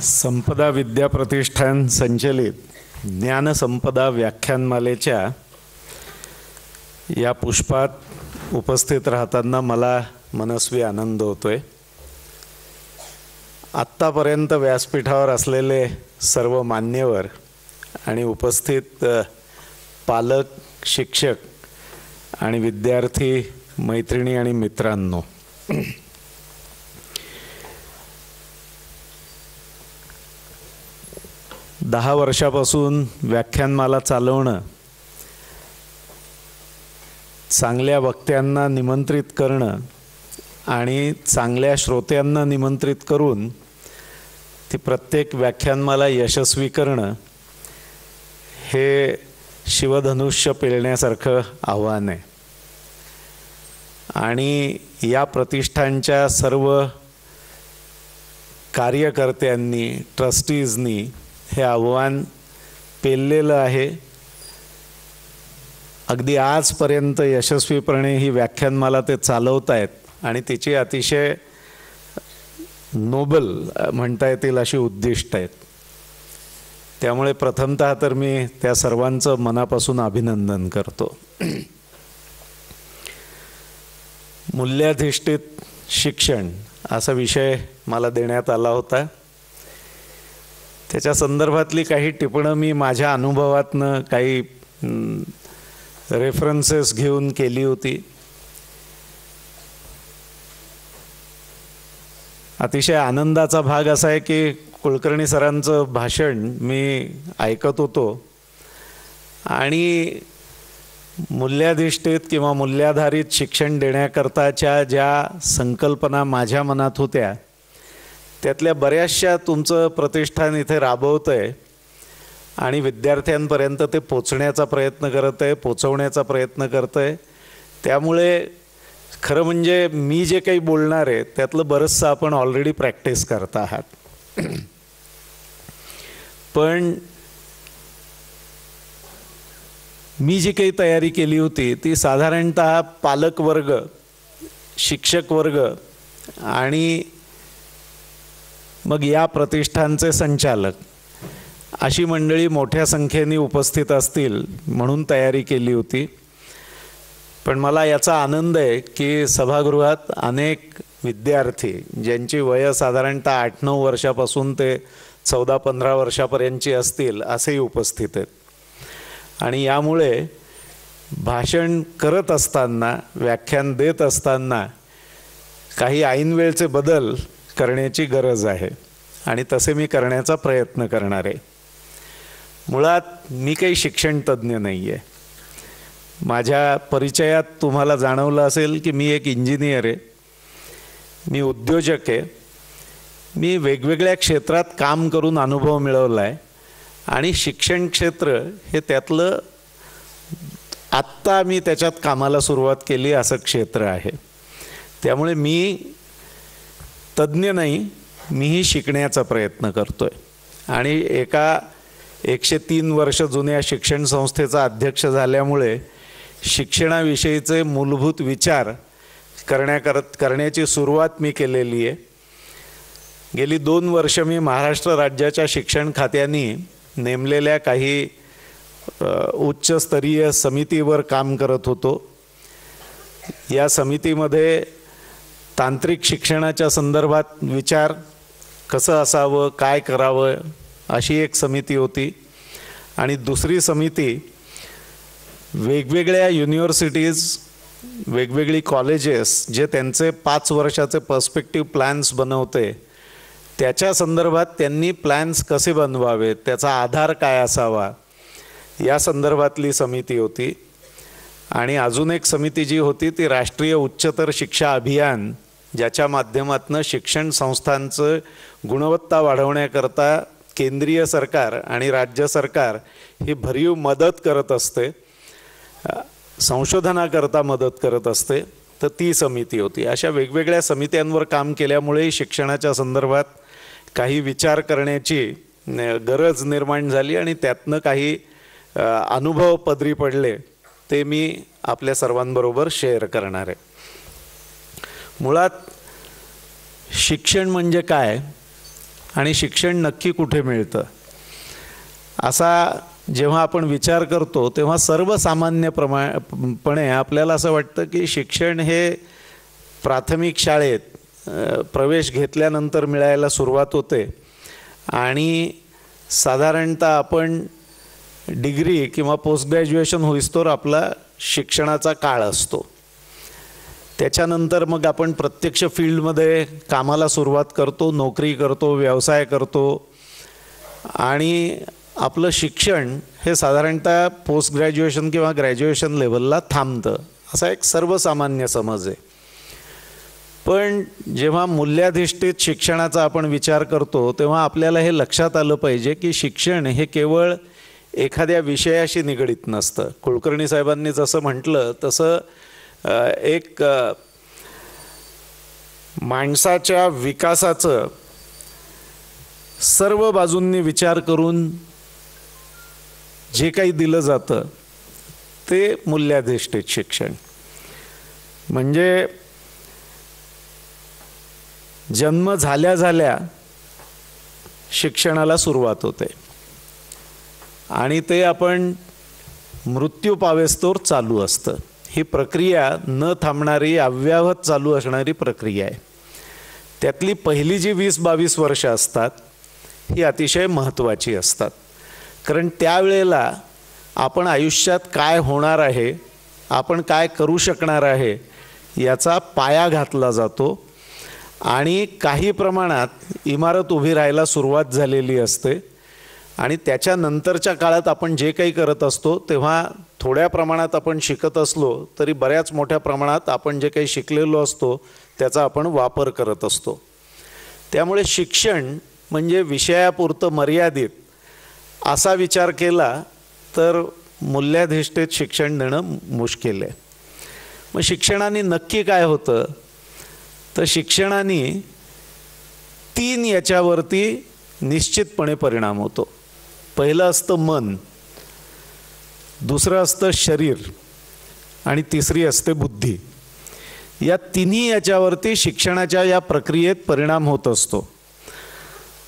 संपदा विद्या प्रतिष्ठान संचलित ज्ञानसंपदा व्याख्यानमालेच्या या पुष्पात उपस्थित राहताना मला मनस्वी आनंद होतोय। आत्तापर्यंत व्यासपीठावर असलेले सर्व मान्यवर आणि उपस्थित पालक, शिक्षक आणि विद्यार्थी मैत्रिणी आणि मित्रांनो, 10 वर्षापासून व्याख्यानमाला चालवणं, चांगल्या वक्त्यांना निमंत्रित करणं आणि चांगल्या श्रोत्यांना निमंत्रित करून ती प्रत्येक व्याख्यानमाला यशस्वी करणं हे शिवधनुष्य पेलण्यासारखं आव्हान आहे। आणि या प्रतिष्ठानच्या सर्व कार्यकर्त्यांनी, ट्रस्टीजनी हे आव्हान पेललेलं आहे। अगदी आजपर्यंत यशस्वीपणे ही व्याख्यानमाला ते चालवत आहेत आणि तिची अतिशय नोबल म्हणता येतील अशी उद्दिष्ट आहेत। त्यामुळे प्रथमतः तर मी त्या सर्वांचं मनापासून अभिनंदन करतो। मूल्याधिष्ठित शिक्षण असा विषय मला देण्यात आला होता। त्याच्या संदर्भातली काही टिपणं मी माझ्या अनुभवातनं काही रेफरन्सेस घेऊन केली होती। अतिशय आनंदाचा भाग असा आहे की कुलकर्णी सरांचं भाषण मी ऐकत होतो आणि मूल्याधिष्ठित किंवा मूल्याधारित शिक्षण देण्याकरताच्या ज्या संकल्पना माझ्या मनात होत्या त्यातल्या बऱ्याचशा तुमचं प्रतिष्ठान इथे राबवतंय आणि विद्यार्थ्यांपर्यंत ते पोचण्याचा प्रयत्न करत आहे, पोचवण्याचा प्रयत्न करत आहे। त्यामुळे खरं म्हणजे मी जे काही बोलणार आहे त्यातलं बरंचसं आपण ऑलरेडी प्रॅक्टिस करत आहात। पण मी जी काही तयारी केली होती ती साधारणतः पालक वर्ग, शिक्षक वर्ग आणि मग या प्रतिष्ठानचे संचालक अशी मंडळी मोठ्या संख्येने उपस्थित असतील म्हणून तयारी केली होती। पण मला याचा आनंद आहे की सभागृहात अनेक विद्यार्थी ज्यांची वय साधारणतः 8-9 वर्षापासून ते 14-15 वर्षापर्यंतची असतील असेही उपस्थित आहेत। आणि यामुळे भाषण करत असताना, व्याख्यान देत असताना काही ऐनवेळचे बदल करण्याची गरज आहे आणि तसे मी करण्याचा प्रयत्न करणार आहे। मुळात मी काही शिक्षण तज्ञ नाही आहे। माझ्या परिचयात तुम्हाला जाणवलं असेल की मी एक इंजिनियर आहे, मी उद्योजक आहे, मी वेगवेगळ्या क्षेत्रात काम करून अनुभव मिळवला आहे आणि शिक्षण क्षेत्र हे त्यातलं आत्ता मी त्याच्यात कामाला सुरुवात केली असं क्षेत्र आहे। त्यामुळे मी तज्ञ नाही, मीही शिकण्याचा प्रयत्न करतोय आणि एका 103 वर्ष जुन्या शिक्षण संस्थेचा अध्यक्ष झाल्यामुळे शिक्षणाविषयीचे मूलभूत विचार करण्याची सुरुवात मी केलेली आहे। गेली 2 वर्ष मी महाराष्ट्र राज्याच्या शिक्षण खात्याने नेमलेल्या काही उच्चस्तरीय समितीवर काम करत होतो। या समितीमध्ये तांत्रिक शिक्षणाच्या संदर्भात विचार कसं असावं, काय करावं अशी एक समिती होती आणि दुसरी समिती वेगवेगळ्या युनिव्हर्सिटीज, वेगवेगळी कॉलेजेस जे त्यांचे 5 वर्षाचे पर्स्पेक्टिव्ह प्लॅन्स बनवते त्याच्या संदर्भात त्यांनी प्लॅन्स कसे बनवावेत, त्याचा आधार काय असावा या संदर्भातली समिती होती। आणि अजून एक समिती जी होती ती राष्ट्रीय उच्चतर शिक्षा अभियान, ज्याच्या माध्यमातून शिक्षण संस्थांचं गुणवत्ता वाढवण्याकरता केंद्रीय सरकार आणि राज्य सरकार ही भरीव मदत करत असते, संशोधनाकरता मदत करत असते, तर ती समिती होती। अशा वेगवेगळ्या समित्यांवर काम केल्यामुळे शिक्षणाच्या संदर्भात काही विचार करण्याची गरज निर्माण झाली आणि त्यातनं काही अनुभव पदरी पडले ते मी आपल्या सर्वांबरोबर शेअर करणार आहे। मुळात शिक्षण म्हणजे काय आणि शिक्षण नक्की कुठे मिळतं असा जेव्हा आपण विचार करतो तेव्हा सर्वसामान्यपणे आपल्याला असं वाटतं की शिक्षण हे प्राथमिक शाळेत प्रवेश घेतल्यानंतर मिळायला सुरुवात होते आणि साधारणतः आपण डिग्री किंवा पोस्ट ग्रॅज्युएशन होईस्तोवर आपला शिक्षणाचा काळ असतो. त्याच्यानंतर मग आपण प्रत्यक्ष फील्डमध्ये कामाला सुरुवात करतो, नोकरी करतो, व्यवसाय करतो आणि आपलं शिक्षण हे साधारणतः पोस्ट ग्रॅज्युएशन किंवा ग्रॅज्युएशन लेवलला थांबतं असा एक सर्वसामान्य समज आहे. पण जेव्हा मूल्याधिष्ठित शिक्षणाचा आपण विचार करतो तेव्हा आपल्याला हे लक्षात आलं पाहिजे की शिक्षण हे केवळ एखाद्या विषयाशी निगडीत नसतं. कुलकर्णी साहेबांनी जसं म्हटलं तसं एक माणसाच्या विकासाचं सर्व बाजूंनी विचार करून जे काही दिलं जातं ते मूल्याधिष्ठित शिक्षण. म्हणजे जन्म झाल्या झाल्या शिक्षणाला सुरुवात होते आणि ते आपण मृत्यू पावेस्तोवर चालू असतं. ही प्रक्रिया न थांबणारी अव्याहत चालू असणारी प्रक्रिया आहे. त्यातली पहिली जी 20-22 वर्ष असतात ही अतिशय महत्त्वाची असतात. कारण त्यावेळेला आपण आयुष्यात काय होणार आहे, आपण काय करू शकणार आहे याचा पाया घातला जातो आणि काही प्रमाणात इमारत उभी राहायला सुरुवात झालेली असते आणि त्याच्यानंतरच्या काळात आपण जे काही करत असतो तेव्हा थोड्या प्रमाणात आपण शिकत असलो तरी बऱ्याच मोठ्या प्रमाणात आपण जे काही शिकलेलो असतो त्याचा आपण वापर करत असतो. त्यामुळे शिक्षण म्हणजे विषयापुरतं मर्यादित असा विचार केला तर मूल्याधिष्ठित शिक्षण देणं मुश्किल आहे. मग शिक्षणाने नक्की काय होतं तर शिक्षणाने 3 याच्यावरती निश्चितपणे परिणाम होतो. पहिलं असतं मन, दुसरं असतं शरीर आणि तिसरी असते बुद्धी. या तिन्ही याच्यावरती शिक्षणाच्या या प्रक्रियेत परिणाम होत असतो.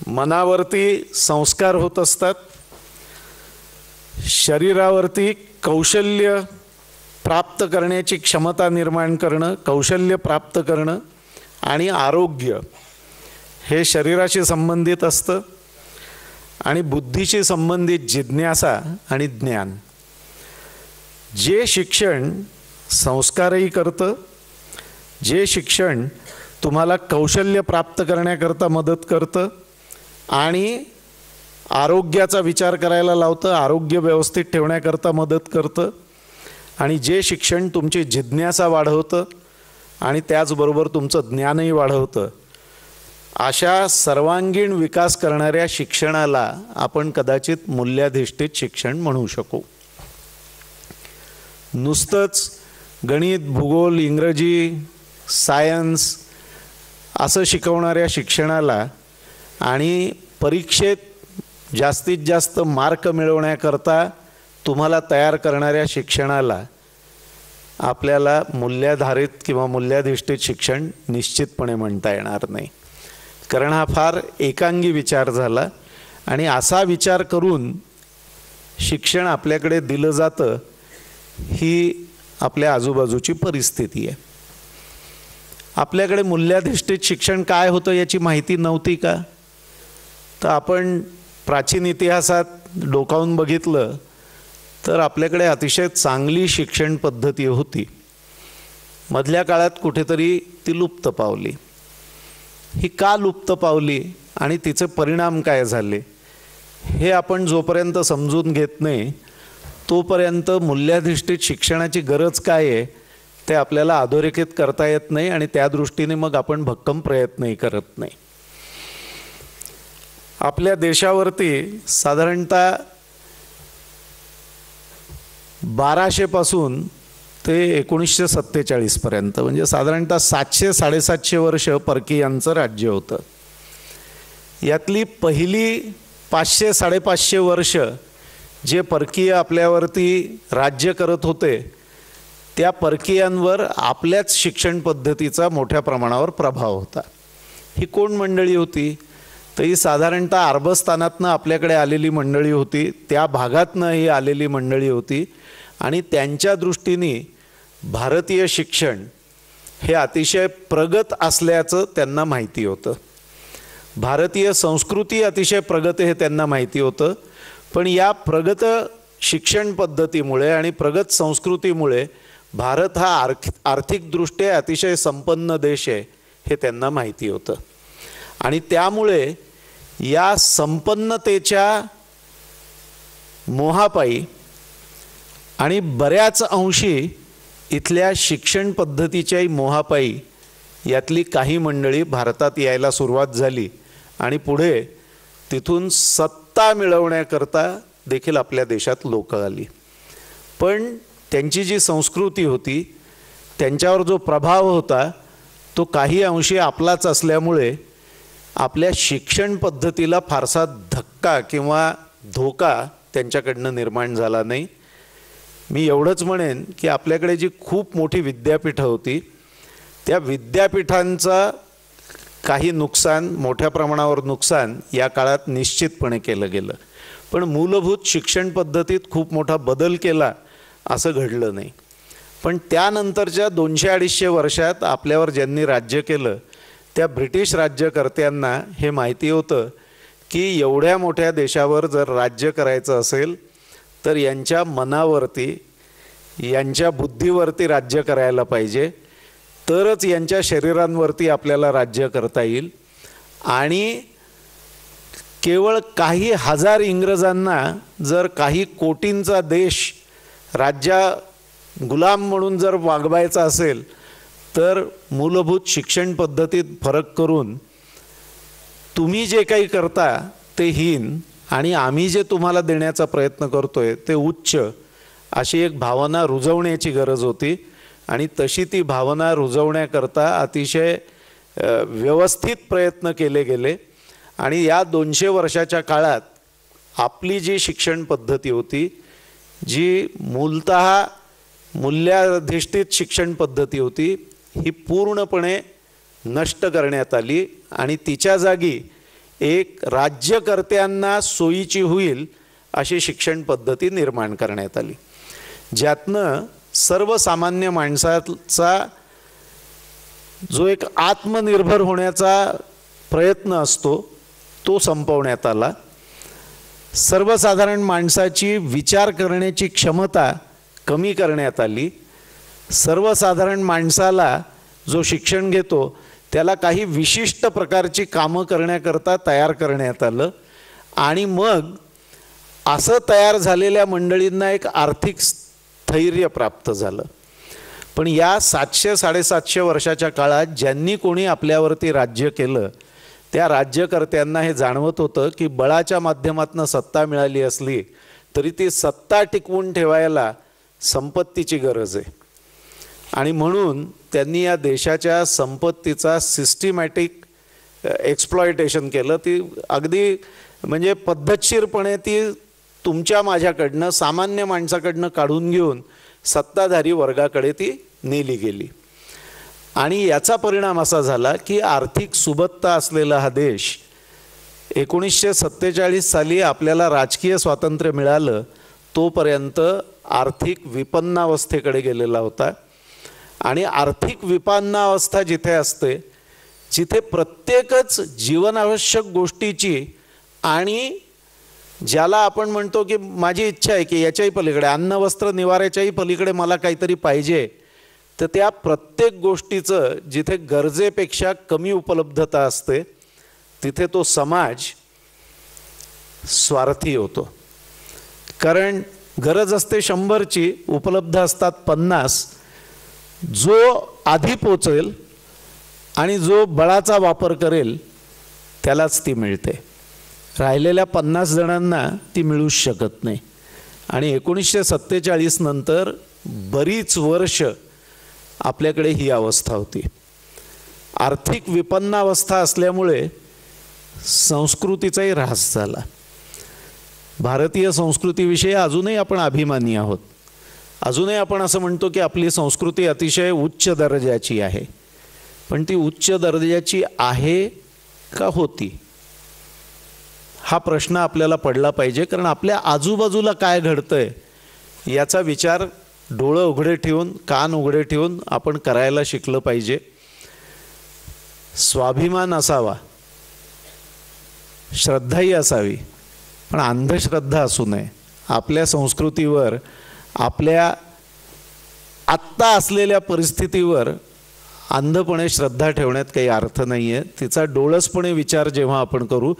मनावरती संस्कार होत असतात, शरीरावरती कौशल्य प्राप्त करण्याची क्षमता निर्माण करणं, कौशल्य प्राप्त करणं आणि आरोग्य हे शरीराशी संबंधित असतं आणि बुद्धीशी संबंधित जिज्ञासा आणि ज्ञान. जे शिक्षण संस्कारही करतं, जे शिक्षण तुम्हाला कौशल्य प्राप्त करण्याकरता मदत करतं आणि आरोग्याचा विचार करायला लावतं, आरोग्य व्यवस्थित ठेवण्याकरता मदत करतं आणि जे शिक्षण तुमची जिज्ञासा वाढवतं आणि त्याचबरोबर तुमचं ज्ञानही वाढवतं, अशा सर्वांगीण विकास करणाऱ्या शिक्षणाला आपण कदाचित मूल्याधिष्ठित शिक्षण म्हणू शकू. नुसतंच गणित, भूगोल, इंग्रजी, सायन्स असं शिकवणाऱ्या शिक्षणाला आणि परीक्षेत जास्तीत जास्त मार्क मिळवण्याकरता तुम्हाला तयार करणाऱ्या शिक्षणाला आपल्याला मूल्याधारित किंवा मूल्याधिष्ठित शिक्षण निश्चितपणे म्हणता येणार नाही. कारण हा फार एकांगी विचार झाला आणि असा विचार करून शिक्षण आपल्याकडे दिलं जातं ही आपल्या आजूबाजूची परिस्थिती आहे. आपल्याकडे मूल्याधिष्ठित शिक्षण काय होतं याची माहिती नव्हती का? तर आपण प्राचीन इतिहासात डोकावून बघितलं तर आपल्याकडे अतिशय चांगली शिक्षण पद्धती होती. मधल्या काळात कुठेतरी ती लुप्त पावली. ही का लुप्त पावली आणि तिचे परिणाम काय झाले हे आपण जोपर्यंत समजून घेत नाही तोपर्यंत मूल्याधिष्ठित शिक्षणाची गरज काय आहे ते आपल्याला अधोरेखित करता येत नाही आणि त्या दृष्टीने मग आपण भक्कम प्रयत्नही करत नाही. आपल्या देशावरती साधारणतः 1200 पासून ते 1947 पर्यंत म्हणजे साधारणतः 700-750 वर्ष परकीयांचं राज्य होतं. यातली पहिली 500-550 वर्ष जे परकीय आपल्यावरती राज्य करत होते त्या परकीयांवर आपल्याच शिक्षण पद्धतीचा मोठ्या प्रमाणावर प्रभाव होता. ही कोण मंडळी होती? तर ही साधारणतः अरबस्थानातनं आपल्याकडे आलेली मंडळी होती, त्या भागातनं ही आलेली मंडळी होती आणि त्यांच्या दृष्टीने भारतीय शिक्षण हे अतिशय प्रगत असल्याचं त्यांना माहिती होतं. भारतीय संस्कृती अतिशय प्रगत हे त्यांना माहिती होतं. पण या प्रगत शिक्षण पद्धतीमुळे आणि प्रगत संस्कृतीमुळे भारत हा आर्थिकदृष्ट्या अतिशय संपन्न देश आहे हे त्यांना माहिती होतं. आणि त्यामुळे या संपन्नतेच्या मोहापायी आणि बऱ्याच अंशी इथल्या शिक्षण पद्धतीच्याही मोहापायी यातली काही मंडळी भारतात यायला सुरुवात झाली आणि पुढे तिथून सत्ता मिळवण्याकरता देखील आपल्या देशात लोक आली. पण त्यांची जी संस्कृती होती, त्यांच्यावर जो प्रभाव होता तो काही अंशी आपलाच असल्यामुळे आपल्या शिक्षण पद्धतीला फारसा धक्का किंवा धोका त्यांच्याकडनं निर्माण झाला नाही. मी एवढंच म्हणेन की आपल्याकडे जी खूप मोठी विद्यापीठं होती, त्या विद्यापीठांचा काही नुकसान, मोठ्या प्रमाणावर नुकसान या काळात निश्चितपणे केलं गेलं. पण मूलभूत शिक्षण पद्धतीत खूप मोठा बदल केला असं घडलं नाही. पण त्यानंतरच्या 200-250 वर्षात आपल्यावर ज्यांनी राज्य केलं त्या ब्रिटिश राज्यकर्त्यांना हे माहिती होतं की एवढ्या मोठ्या देशावर जर राज्य करायचं असेल तर यांच्या मनावरती, यांच्या बुद्धीवरती राज्य करायला पाहिजे, तरच यांच्या शरीरांवरती आपल्याला राज्य करता येईल. आणि केवळ काही हजार इंग्रजांना जर काही कोटींचा देश गुलाम म्हणून जर वागवायचा असेल तर मूलभूत शिक्षण पद्धतीत फरक करून तुम्ही जे काही करता ते हीन आणि आम्ही जे तुम्हाला देण्याचा प्रयत्न करतोय ते उच्च, अशी एक भावना रुजवण्याची गरज होती. आणि तशी ती भावना रुजवण्याकरता अतिशय व्यवस्थित प्रयत्न केले गेले. आणि या 200 वर्षाच्या काळात आपली जी शिक्षण पद्धती होती, जी मूलतः मूल्याधिष्ठित शिक्षण पद्धती होती, ही पूर्णपणे नष्ट करण्यात आली आणि तिच्या जागी एक राज्यकर्त्यांना सोयीची होईल अशी शिक्षण पद्धती निर्माण करण्यात आली, ज्यातनं सर्वसामान्य माणसाचा जो एक आत्मनिर्भर होण्याचा प्रयत्न असतो तो संपवण्यात आला. सर्वसाधारण माणसाची विचार करण्याची क्षमता कमी करण्यात आली. सर्वसाधारण माणसाला जो शिक्षण घेतो त्याला काही विशिष्ट प्रकारची कामं करण्याकरता तयार करण्यात आलं. आणि मग असं तयार झालेल्या मंडळींना एक आर्थिक स्थैर्य प्राप्त झालं. पण या 700-750 वर्षाच्या काळात ज्यांनी कोणी आपल्यावरती राज्य केलं त्या राज्यकर्त्यांना हे जाणवत होतं की बळाच्या माध्यमातून सत्ता मिळाली असली तरी ती सत्ता टिकवून ठेवायला संपत्तीची गरज आहे. आणि म्हणून त्यांनी या देशाच्या संपत्तीचा सिस्टमॅटिक एक्सप्लॉयटेशन केलं. ती अगदी म्हणजे पद्धतशीरपणे ती तुमच्या माझ्याकडनं, सामान्य माणसाकडनं काढून घेऊन सत्ताधारी वर्गाकडे ती नेली गेली. आणि याचा परिणाम असा झाला की आर्थिक सुबत्ता असलेला हा देश 1947 साली आपल्याला राजकीय स्वातंत्र्य मिळालं तोपर्यंत आर्थिक विपन्नावस्थेकडे गेलेला होता. आणि आर्थिक विपन्नावस्था जिथे असते, जिथे प्रत्येकच जीवनावश्यक गोष्टीची आणि ज्याला आपण म्हणतो की माझी इच्छा आहे की याच्याही पलीकडे, अन्न वस्त्र निवाऱ्याच्याही पलीकडे मला काहीतरी पाहिजे, तर त्या प्रत्येक गोष्टीचं जिथे गरजेपेक्षा कमी उपलब्धता असते तिथे तो समाज स्वार्थी होतो. कारण गरज असते 100ची, उपलब्ध असतात 50. जो आधी पोचेल आणि जो बळाचा वापर करेल त्यालाच ती मिळते. राहिलेल्या 50 जणांना ती मिळूच शकत नाही. आणि 1947 नंतर बरीच वर्ष आपल्याकडे ही अवस्था होती. आर्थिक विपन्नावस्था असल्यामुळे संस्कृतीचाही ऱ्हास झाला. भारतीय संस्कृतीविषयी अजूनही आपण अभिमानी आहोत. अजूनही आपण असं म्हणतो की आपली संस्कृती अतिशय उच्च दर्जाची आहे. पण ती उच्च दर्जाची आहे का होती? हा प्रश्न आपल्याला पडला पाहिजे, कारण आपल्या आजूबाजूला काय घडतंय याचा विचार डोळं उघडे ठेवून, कान उघडे ठेवून आपण करायला शिकलं पाहिजे. स्वाभिमान असावा, श्रद्धाही असावी, पण अंधश्रद्धा असू नये. आपल्या संस्कृतीवर, आपल्या आत्ता असलेल्या परिस्थितीवर अंधपणे श्रद्धा ठेवण्यात काही अर्थ नाही आहे. तिचा डोळसपणे विचार जेव्हा आपण करू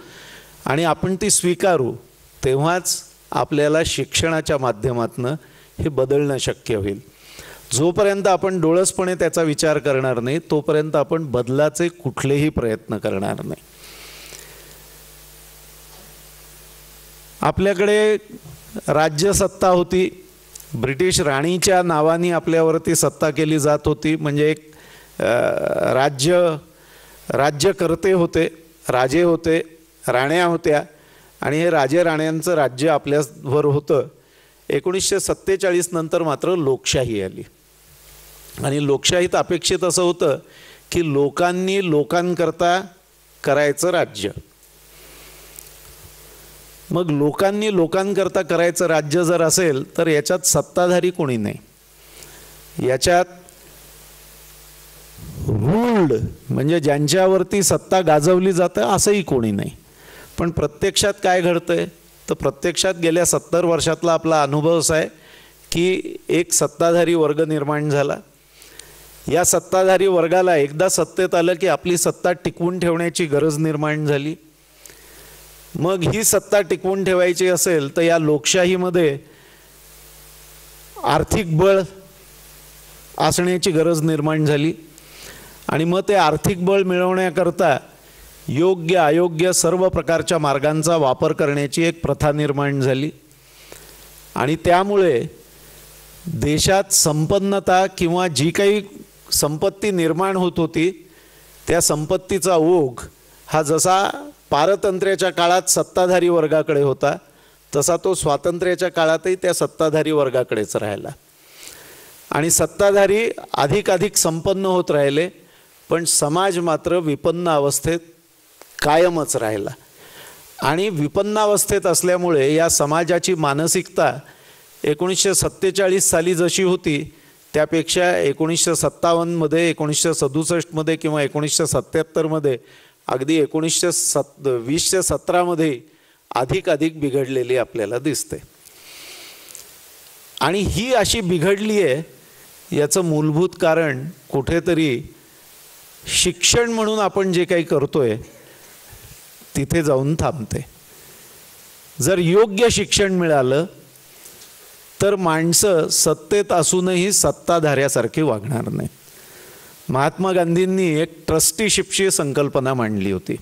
आणि आपण ती स्वीकारू, तेव्हाच आपल्याला शिक्षणाच्या माध्यमातून हे बदलणं शक्य होईल. जोपर्यंत आपण डोळसपणे त्याचा विचार करणार नाही, तोपर्यंत आपण बदलाचे कुठलेही प्रयत्न करणार नाही. आपल्याकडे राज्यसत्ता होती, ब्रिटिश राणीच्या नावाने आपल्यावरती सत्ता केली जात होती. म्हणजे एक राज्यकर्ते होते, राजे होते, राण्या होत्या आणि हे राजे राण्यांचं राज्य आपल्यावर होतं. 1947 नंतर मात्र लोकशाही आली आणि लोकशाहीत अपेक्षित असं होतं की लोकांनी लोकांकरता करायचं राज्य. मग लोकांनी लोकांकरता करायचं राज्य जर असेल तर याच्यात सत्ताधारी कोणी नाही, याच्यात रूल्ड म्हणजे ज्यांच्यावरती सत्ता गाजवली जातं असंही कोणी नाही. पण प्रत्यक्षात काय घडतंय तर प्रत्यक्षात गेल्या 70 वर्षातला आपला अनुभव असा आहे की एक सत्ताधारी वर्ग निर्माण झाला. या सत्ताधारी वर्गाला एकदा सत्तेत आलं की आपली सत्ता टिकवून ठेवण्याची गरज निर्माण झाली. मग ही सत्ता टिकवून ठेवायची असेल तर या लोकशाहीमध्ये आर्थिक बळ असण्याची गरज निर्माण झाली आणि मग ते आर्थिक बळ मिळवण्याकरता योग्य अयोग्य सर्व प्रकारच्या मार्गांचा वापर करण्याची एक प्रथा निर्माण झाली आणि त्यामुळे देशात संपन्नता किंवा जी काही संपत्ती निर्माण होत होती त्या संपत्तीचा ओघ हा जसा पारतंत्र्याच्या काळात सत्ताधारी वर्गाकडे होता तसा तो स्वातंत्र्याच्या काळातही त्या सत्ताधारी वर्गाकडेच राहिला आणि सत्ताधारी अधिकाधिक संपन्न होत राहिले, पण समाज मात्र विपन्न अवस्थेत कायमच राहिला. आणि विपन्नावस्थेत असल्यामुळे या समाजाची मानसिकता 1947 साली जशी होती त्यापेक्षा 1957 मध्ये, 1967 मध्ये किंवा 1977 मध्ये, अगदी 1920-17 मध्ये अधिक बिघडलेली आपल्याला दिसते. आणि ही अशी बिघडली आहे याचं मूलभूत कारण कुठेतरी शिक्षण म्हणून आपण जे काही करतोय तिथे जाऊन थांबते. जर योग्य शिक्षण मिळालं तर माणसं सत्तेत असूनही सत्ताधाऱ्यासारखी वागणार नाही. महात्मा गांधींनी एक ट्रस्टीशिपची संकल्पना मांडली होती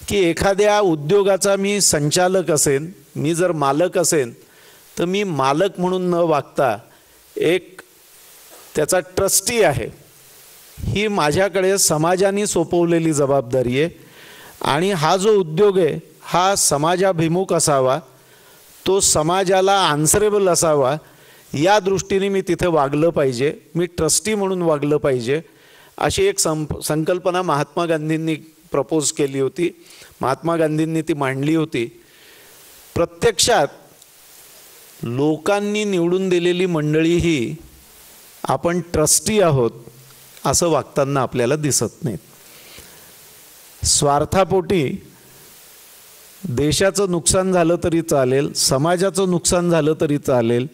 की एखाद्या उद्योगाचा मी संचालक असेन, मी जर मालक असेन तर मी मालक म्हणून न वागता एक त्याचा ट्रस्टी आहे. ही माझ्याकडे समाजाने सोपवलेली जबाबदारी आहे आणि हा जो उद्योग आहे हा समाजाभिमुख असावा, तो समाजाला आन्सरेबल असावा, या दृष्टीने मी तिथे वागलं पाहिजे, मी ट्रस्टी म्हणून वागलं पाहिजे, अशी एक संकल्पना महात्मा गांधींनी प्रपोज केली होती. महात्मा गांधींनी ती मांडली होती. प्रत्यक्षात लोकांनी निवडून दिलेली मंडळी ही आपण ट्रस्टी आहोत असं वागताना आपल्याला दिसत नाहीत. स्वार्थापोटी देशाचं नुकसान झालं तरी चालेल, समाजाचं नुकसान झालं तरी चालेल,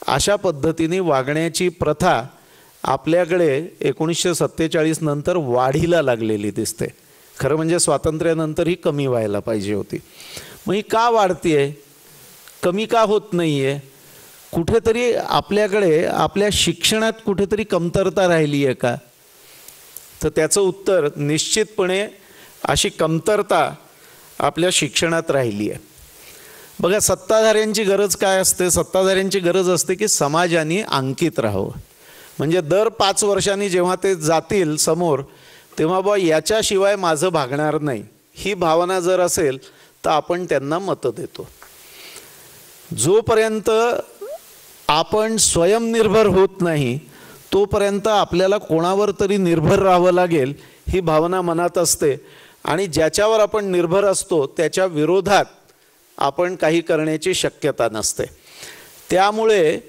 अशा पद्धतीने वागण्याची प्रथा आपल्याकडे 1947 नंतर वाढीला लागलेली दिसते. खरं म्हणजे स्वातंत्र्यानंतर ही कमी व्हायला पाहिजे होती. मग ही का वाढतीये, कमी का होत नाही आहे? कुठेतरी आपल्याकडे आपल्या शिक्षणात कुठेतरी कमतरता राहिली आहे का? तर त्याचं उत्तर निश्चितपणे अशी कमतरता आपल्या शिक्षणात राहिली आहे. बघा, सत्ताधाऱ्यांची गरज काय असते? सत्ताधाऱ्यांची गरज असते की समाजाने अंकित राहावं. म्हणजे दर 5 वर्षांनी जेव्हा ते जातील समोर तेव्हा बा याच्याशिवाय माझं भागणार नाही, ही भावना जर असेल तर आपण त्यांना मतं देतो. जोपर्यंत आपण स्वयंनिर्भर होत नाही तोपर्यंत आपल्याला कोणावर तरी निर्भर राहावं लागेल ही भावना मनात असते आणि ज्याच्यावर आपण निर्भर असतो त्याच्या विरोधात आपण काही करण्याची शक्यता नसते. त्यामुळे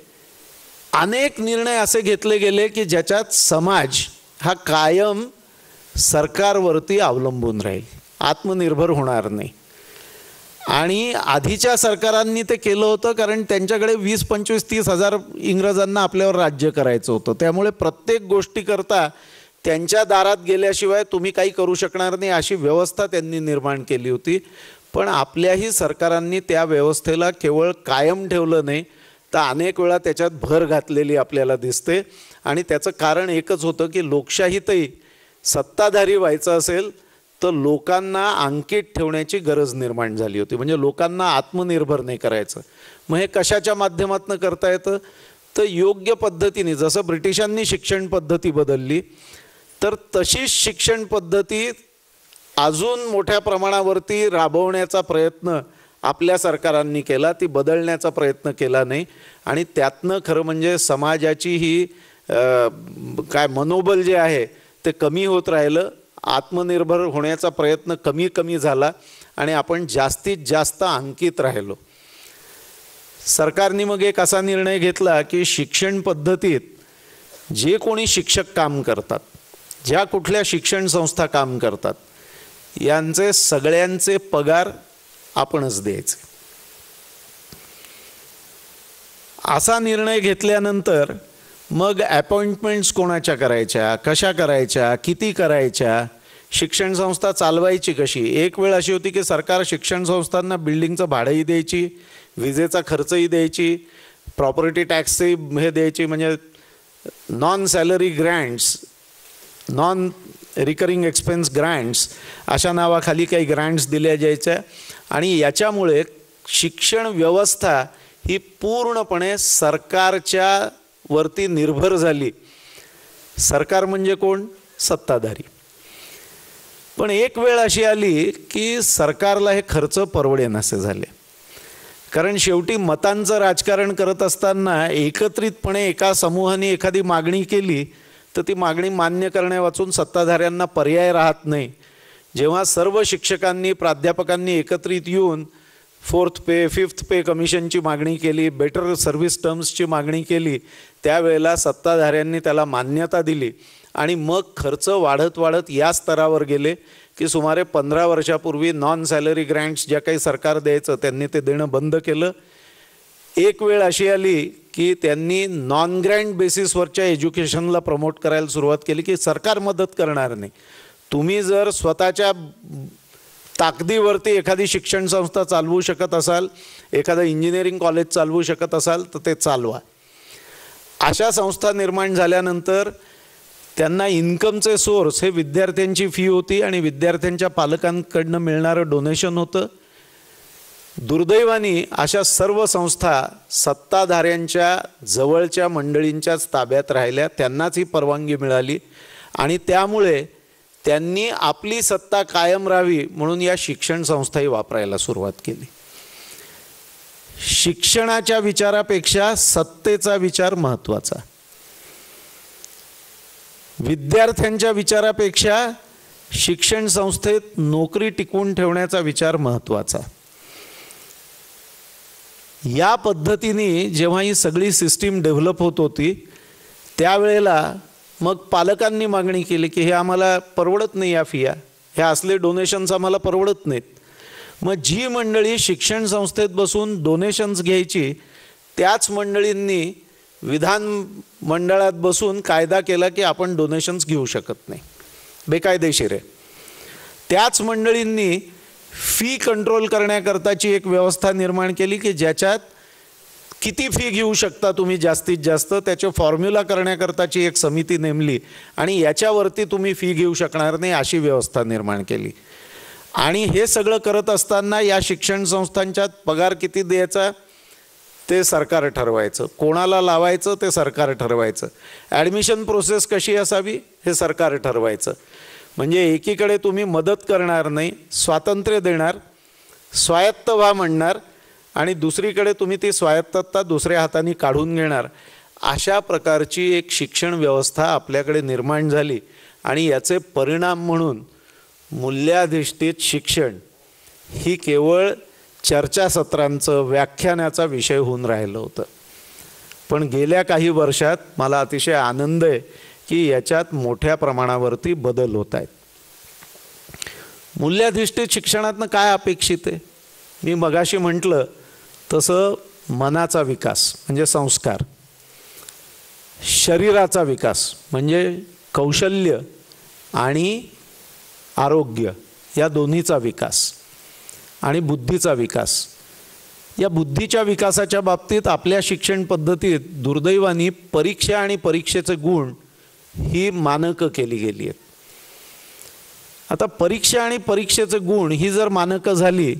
अनेक निर्णय असे घेतले गेले की ज्याच्यात समाज हा कायम सरकारवरती अवलंबून राहील, आत्मनिर्भर होणार नाही. आणि आधीच्या सरकारांनी ते केलं होतं कारण त्यांच्याकडे 20, 25, 30 हजार इंग्रजांना आपल्यावर राज्य करायचं होतं. त्यामुळे प्रत्येक गोष्टीकरता त्यांच्या दारात गेल्याशिवाय तुम्ही काही करू शकणार नाही अशी व्यवस्था त्यांनी निर्माण केली होती. पण आपल्याही सरकारांनी त्या व्यवस्थेला केवळ कायम ठेवलं नाही तर अनेक वेळा त्याच्यात भर घातलेली आपल्याला दिसते. आणि त्याचं कारण एकच होतं की लोकशाहीतही सत्ताधारी व्हायचं असेल तर लोकांना अंकित ठेवण्याची गरज निर्माण झाली होती. म्हणजे लोकांना आत्मनिर्भर नाही करायचं. मग हे कशाच्या माध्यमातून करता येतं तर योग्य पद्धतीने, जसं ब्रिटिशांनी शिक्षण पद्धती बदलली तर तशीच शिक्षण पद्धती अजून मोठ्या प्रमाणावरती राबवण्याचा प्रयत्न आपल्या सरकारांनी केला. ती बदलण्याचा प्रयत्न केला नाही. आणि त्यातनं खरं म्हणजे समाजाची ही काय मनोबल जे आहे ते कमी होत राहिलं. आत्मनिर्भर होण्याचा प्रयत्न कमी कमी झाला आणि आपण जास्तीत जास्त अंकित राहिलो. सरकारने मग एक असा निर्णय घेतला की शिक्षण पद्धतीत जे कोणी शिक्षक काम करतात, ज्या कुठल्या शिक्षण संस्था काम करतात, यांचे सगळ्यांचे पगार आपणच द्यायचे. असा निर्णय घेतल्यानंतर मग अपॉइंटमेंट्स कोणाच्या करायच्या, कशा करायच्या, किती करायच्या, शिक्षण संस्था चालवायची कशी. एक वेळ अशी होती की सरकार शिक्षण संस्थांना बिल्डिंगचं भाडंही द्यायची, विजेचा खर्चही द्यायची, प्रॉपर्टी टॅक्सही हे द्यायची. म्हणजे non salary grants, non recurring expense grants अशा नावाखाली काही ग्रँट्स दिल्या जायच्या. आणि याच्यामुळे शिक्षण व्यवस्था ही पूर्णपणे सरकारच्या वरती निर्भर झाली. सरकार म्हणजे कोण? सत्ताधारी. पण एक वेळ अशी आली की सरकारला हे खर्च परवडेनासे झाले. कारण शेवटी मतांचं राजकारण करत असताना एकत्रितपणे एका समूहाने एखादी मागणी केली तर ती मागणी मान्य करण्यावाचून सत्ताधाऱ्यांना पर्याय राहत नाही. जेव्हा सर्व शिक्षकांनी, प्राध्यापकांनी एकत्रित येऊन 4th पे, 5th पे कमिशनची मागणी केली, बेटर सर्व्हिस टर्म्सची मागणी केली, त्यावेळेला सत्ताधाऱ्यांनी त्याला मान्यता दिली. आणि मग खर्च वाढत वाढत या स्तरावर गेले की सुमारे 15 वर्षापूर्वी नॉन सॅलरी ग्रँट्स ज्या काही सरकार द्यायचं त्यांनी ते देणं बंद केलं. एक वेळ अशी आली की त्यांनी नॉन ग्रँट बेसिसवरच्या एज्युकेशनला प्रमोट करायला सुरुवात केली की सरकार मदत करणार नाही. तुम्ही जर स्वतःच्या ताकदीवरती एखादी शिक्षण संस्था चालवू शकत असाल, एखादं इंजिनिअरिंग कॉलेज चालवू शकत असाल तर ते चालवा. अशा संस्था निर्माण झाल्यानंतर त्यांना इन्कमचे सोर्स हे विद्यार्थ्यांची फी होती आणि विद्यार्थ्यांच्या पालकांकडनं मिळणारं डोनेशन होतं. दुर्दैवाने अशा सर्व संस्था सत्ताधाऱ्यांच्या जवळच्या मंडळींच्याच ताब्यात राहिल्या, त्यांनाच ही परवानगी मिळाली. आणि त्यामुळे त्यांनी आपली सत्ता कायम राहावी म्हणून या शिक्षण संस्थाही वापरायला सुरुवात केली. शिक्षणाच्या विचारापेक्षा सत्तेचा विचार महत्त्वाचा, विद्यार्थ्यांच्या विचारापेक्षा शिक्षण संस्थेत नोकरी टिकवून ठेवण्याचा विचार महत्त्वाचा. या पद्धतीने जेव्हा ही सगळी सिस्टीम डेव्हलप होत होती त्यावेळेला मग पालकांनी मागणी केली की हे आम्हाला परवडत नाही, या फिया, हे असले डोनेशन्स आम्हाला परवडत नाहीत. मग जी मंडळी शिक्षण संस्थेत बसून डोनेशन्स घ्यायची त्याच मंडळींनी विधान मंडळात बसून कायदा केला की आपण डोनेशन्स घेऊ शकत नाही, बेकायदेशीर आहे. त्याच मंडळींनी फी कंट्रोल करण्याकरताची एक व्यवस्था निर्माण केली की ज्याच्यात किती फी घेऊ शकता तुम्ही जास्तीत जास्त त्याचे फॉर्म्युला करण्याकरताची एक समिती नेमली आणि याच्यावरती तुम्ही फी घेऊ शकणार नाही अशी व्यवस्था निर्माण केली. आणि हे सगळं करत असताना या शिक्षण संस्थांच्यात पगार किती द्यायचा ते सरकार ठरवायचं, कोणाला लावायचं ते सरकार ठरवायचं, ॲडमिशन प्रोसेस कशी असावी हे सरकार ठरवायचं. म्हणजे एकीकडे तुम्ही मदत करणार नाही, स्वातंत्र्य देणार, स्वायत्त व्हा म्हणणार, आणि दुसरीकडे तुम्ही ती स्वायत्तता दुसऱ्या हाताने काढून घेणार. अशा प्रकारची एक शिक्षण व्यवस्था आपल्याकडे निर्माण झाली. आणि याचे परिणाम म्हणून मूल्याधिष्ठित शिक्षण ही केवळ चर्चासत्रांचं व्याख्यानाचा विषय होऊन राहिलं होतं. पण गेल्या काही वर्षात मला अतिशय आनंद आहे की याच्यात मोठ्या प्रमाणावरती बदल होत आहेत. मूल्याधिष्ठित शिक्षणातनं काय अपेक्षित आहे? मी मगाशी म्हटलं तसं मनाचा विकास म्हणजे संस्कार, शरीराचा विकास म्हणजे कौशल्य आणि आरोग्य या दोन्हीचा विकास आणि बुद्धीचा विकास. या बुद्धीच्या विकासाच्या बाबतीत आपल्या शिक्षण पद्धतीत दुर्दैवाने परीक्षा आणि परीक्षेचे गुण ही मानकं केली गेली आहेत. आता परीक्षा आणि परीक्षेचे गुण ही जर मानकं झाली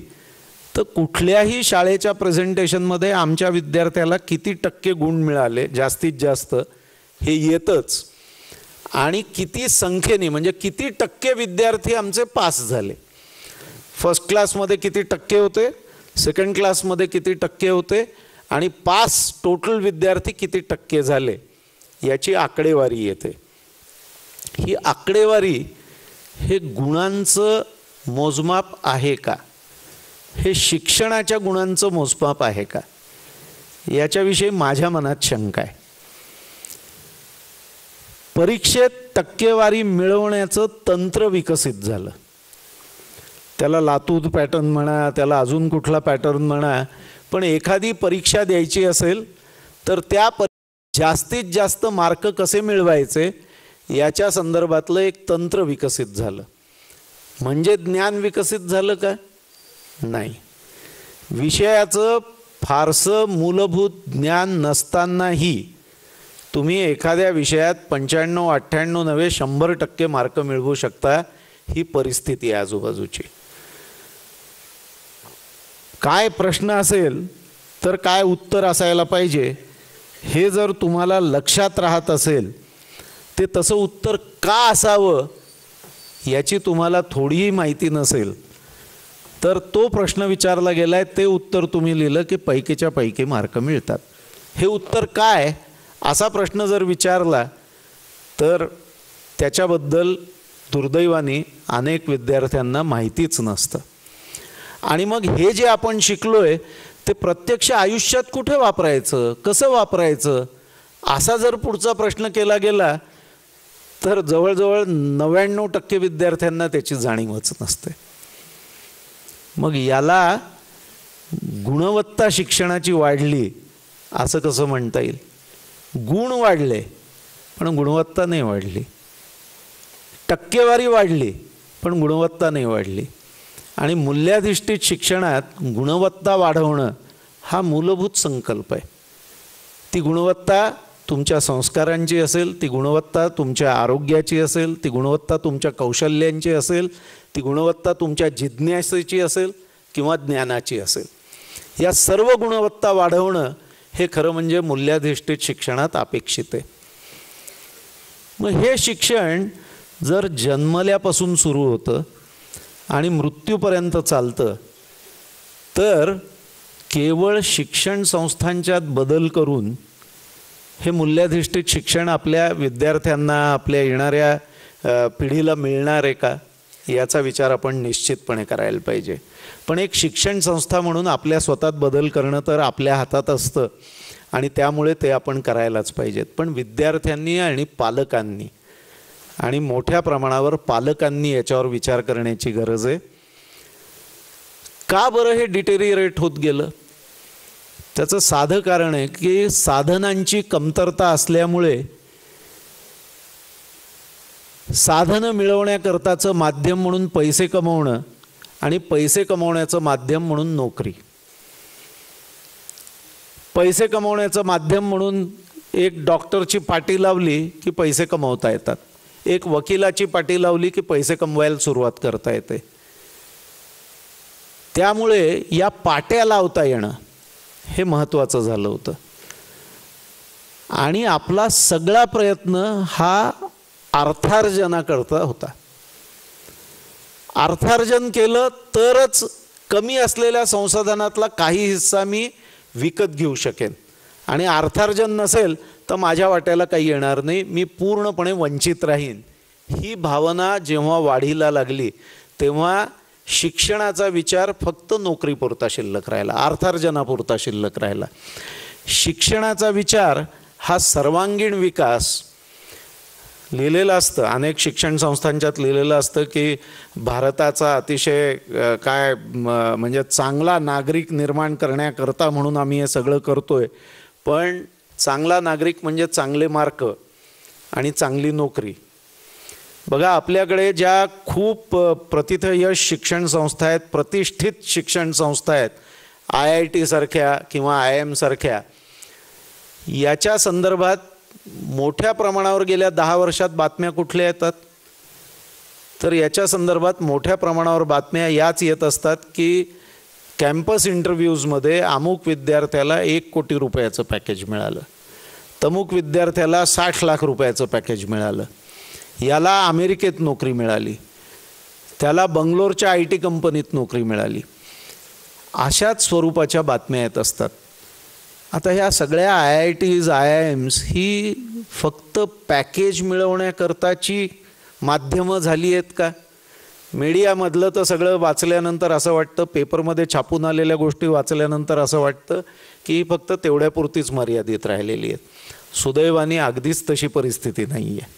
तर कुठल्याही शाळेच्या प्रेझेंटेशनमध्ये आमच्या विद्यार्थ्याला किती टक्के गुण मिळाले जास्तीत जास्त हे येतच, आणि किती संख्येने म्हणजे किती टक्के विद्यार्थी आमचे पास झाले. फर्स्ट क्लासमध्ये किती टक्के होते, सेकंड क्लासमध्ये किती टक्के होते, आणि पास टोटल विद्यार्थी किती टक्के झाले याची आकडेवारी येते. ही आकडेवारी हे गुणांचं मोजमाप आहे का? हे शिक्षणाच्या गुणांचं मोजमाप आहे का? याच्याविषयी माझ्या मनात शंका आहे. परीक्षेत टक्केवारी मिळवण्याचं तंत्र विकसित झालं. त्याला लातूर पॅटर्न म्हणा, त्याला अजून कुठला पॅटर्न म्हणा, पण एखादी परीक्षा द्यायची असेल तर त्या जास्तीत जास्त मार्क कसे मिळवायचे याच्या संदर्भातलं एक तंत्र विकसित झालं. म्हणजे ज्ञान विकसित झालं का? नाही. विषयाचं फारसं मूलभूत ज्ञान नसतानाही तुम्ही एखाद्या विषयात 95, 98 नव्हे 100% मार्क मिळवू शकता. ही परिस्थिती आहे आजूबाजूची. काय प्रश्न असेल तर काय उत्तर असायला पाहिजे हे जर तुम्हाला लक्षात राहत असेल, ते तसं उत्तर का असावं याची तुम्हाला थोडीही माहिती नसेल तर तो प्रश्न विचारला गेलाय, ते उत्तर तुम्ही लिहिलं की पैकीच्या पैकी मार्क मिळतात. हे उत्तर काय असा प्रश्न जर विचारला तर त्याच्याबद्दल दुर्दैवाने अनेक विद्यार्थ्यांना माहितीच नसतं. आणि मग हे जे आपण शिकलोय ते प्रत्यक्ष आयुष्यात कुठे वापरायचं, कसं वापरायचं असा जर पुढचा प्रश्न केला गेला तर जवळजवळ 99% विद्यार्थ्यांना त्याची जाणीवच नसते. मग याला गुणवत्ता शिक्षणाची वाढली असं कसं म्हणता येईल? गुण वाढले पण गुणवत्ता नाही वाढली. टक्केवारी वाढली पण गुणवत्ता नाही वाढली. आणि मूल्याधिष्ठित शिक्षणात गुणवत्ता वाढवणं हा मूलभूत संकल्प आहे. ती गुणवत्ता तुमच्या संस्कारांची असेल, ती गुणवत्ता तुमच्या आरोग्याची असेल, ती गुणवत्ता तुमच्या कौशल्यांची असेल, ती गुणवत्ता तुमच्या जिज्ञासेची असेल किंवा ज्ञानाची असेल. या सर्व गुणवत्ता वाढवणं हे खरं म्हणजे मूल्याधिष्ठित शिक्षणात अपेक्षित आहे. मग हे शिक्षण जर जन्मल्यापासून सुरू होतं आणि मृत्यूपर्यंत चालतं तर केवळ शिक्षण संस्थांच्यात बदल करून हे मूल्याधिष्ठित शिक्षण आपल्या विद्यार्थ्यांना, आपल्या येणाऱ्या पिढीला मिळणार आहे का याचा विचार आपण निश्चितपणे करायला पाहिजे. पण एक शिक्षण संस्था म्हणून आपल्या स्वतःत बदल करणं तर आपल्या हातात असतं आणि त्यामुळे ते आपण करायलाच पाहिजेत. पण विद्यार्थ्यांनी आणि पालकांनी आणि मोठ्या प्रमाणावर पालकांनी याच्यावर विचार करण्याची गरज आहे. का बरं हे डिटेरियरेट होत गेलं? त्याचं साधं कारण आहे की साधनांची कमतरता असल्यामुळे साधनं मिळवण्याकरताचं माध्यम म्हणून पैसे कमवणं आणि पैसे कमवण्याचं माध्यम म्हणून नोकरी. पैसे कमवण्याचं माध्यम म्हणून एक डॉक्टरची पाटी लावली की पैसे कमवता येतात, एक वकिलाची पाटी लावली की पैसे कमवायला सुरुवात करता येते. त्यामुळे या पाट्या लावता येणं हे महत्त्वाचं झालं होतं. आणि आपला सगळा प्रयत्न हा अर्थार्जनाकरता होता. अर्थार्जन केलं तरच कमी असलेल्या संसाधनातला काही हिस्सा मी विकत घेऊ शकेन, आणि अर्थार्जन नसेल तर माझ्या वाट्याला काही येणार नाही, मी पूर्णपणे वंचित राहीन. ही भावना जेव्हा वाढीला लागली तेव्हा शिक्षणाचा विचार फक्त नोकरीपुरता शिल्लक राहिला, अर्थार्जनापुरता शिल्लक राहिला. शिक्षणाचा विचार हा सर्वांगीण विकास लिहिलेलं असतं, अनेक शिक्षण संस्थांच्यात लिहिलेलं असतं की भारताचा अतिशय म्हणजे चांगला नागरिक निर्माण करण्याकरता म्हणून आम्ही हे सगळं करतोय. पण चांगला नागरिक म्हणजे चांगले मार्क आणि चांगली नोकरी. बघा, आपल्याकडे ज्या खूप प्रतिथयश शिक्षण संस्था आहेत, प्रतिष्ठित शिक्षण संस्था आहेत, IIT सारख्या किंवा IIM सारख्या, याच्या संदर्भात मोठ्या प्रमाणावर गेल्या 10 वर्षात बातम्या कुठल्या येतात? तर याच्या संदर्भात मोठ्या प्रमाणावर बातम्या याच येत असतात की कॅम्पस इंटरव्ह्यूजमध्ये अमुक विद्यार्थ्याला 1 कोटी रुपयाचं पॅकेज मिळालं, तमुक विद्यार्थ्याला 60 लाख रुपयाचं पॅकेज मिळालं, याला अमेरिकेत नोकरी मिळाली, त्याला बंगलोरच्या IT कंपनीत नोकरी मिळाली. अशाच स्वरूपाच्या बातम्या येत असतात. आता ह्या सगळ्या IITs, IIMs ही फक्त पॅकेज मिळवण्याकरताची माध्यमं झाली आहेत का? मीडियामधलं तर सगळं वाचल्यानंतर असं वाटतं, पेपरमध्ये छापून आलेल्या गोष्टी वाचल्यानंतर असं वाटतं की फक्त तेवढ्यापुरतीच मर्यादित राहिलेली आहेत. सुदैवाने अगदीच तशी परिस्थिती नाही आहे.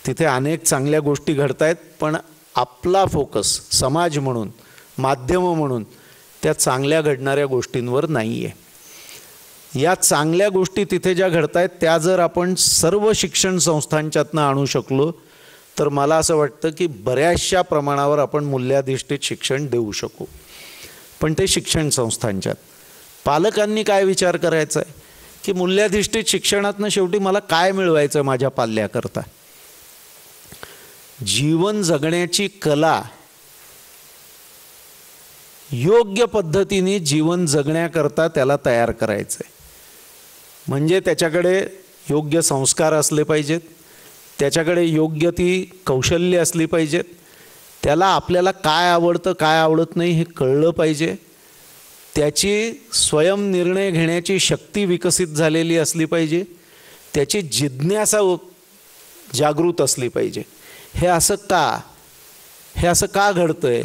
तिथे अनेक चांगल्या गोष्टी घडत आहेत, पण आपला फोकस समाज म्हणून, माध्यमं म्हणून त्या चांगल्या घडणाऱ्या गोष्टींवर नाही आहे. या चांगल्या गोष्टी तिथे ज्या घडत आहेत त्या जर आपण सर्व शिक्षण संस्थांच्यातनं आणू शकलो तर मला असं वाटतं की बऱ्याचशा प्रमाणावर आपण मूल्याधिष्ठित शिक्षण देऊ शकू. पण ते शिक्षण संस्थांच्यात पालकांनी काय विचार करायचा आहे की मूल्याधिष्ठित शिक्षणातनं शेवटी मला काय मिळवायचं माझ्या पाल्याकरता? जीवन जगण्याची कला, योग्य पद्धतीने जीवन जगण्याकरता त्याला तयार करायचं आहे. म्हणजे त्याच्याकडे योग्य संस्कार असले पाहिजेत, त्याच्याकडे योग्य ती कौशल्य असली पाहिजेत, त्याला आपल्याला काय आवडतं काय आवडत नाही हे कळलं पाहिजे, त्याची स्वयंनिर्णय घेण्याची शक्ती विकसित झालेली असली पाहिजे, त्याची जिज्ञासा जागृत असली पाहिजे. हे असं का घडतंय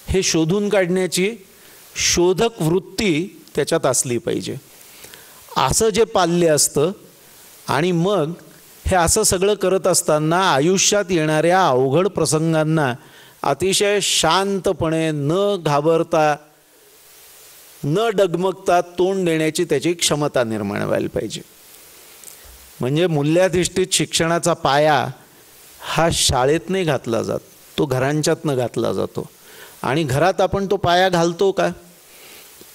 हे शोधून काढण्याची शोधक वृत्ती त्याच्यात असली पाहिजे. असं जे पाल्य असतं आणि मग हे असं सगळं करत असताना आयुष्यात येणाऱ्या अवघड प्रसंगांना अतिशय शांतपणे, न घाबरता, न डगमगता तोंड देण्याची त्याची क्षमता निर्माण व्हायला पाहिजे. म्हणजे मूल्याधिष्ठित शिक्षणाचा पाया हा शाळेत नाही घातला जात, तो घरांच्यातनं घातला जातो. आणि घरात आपण तो पाया घालतो का?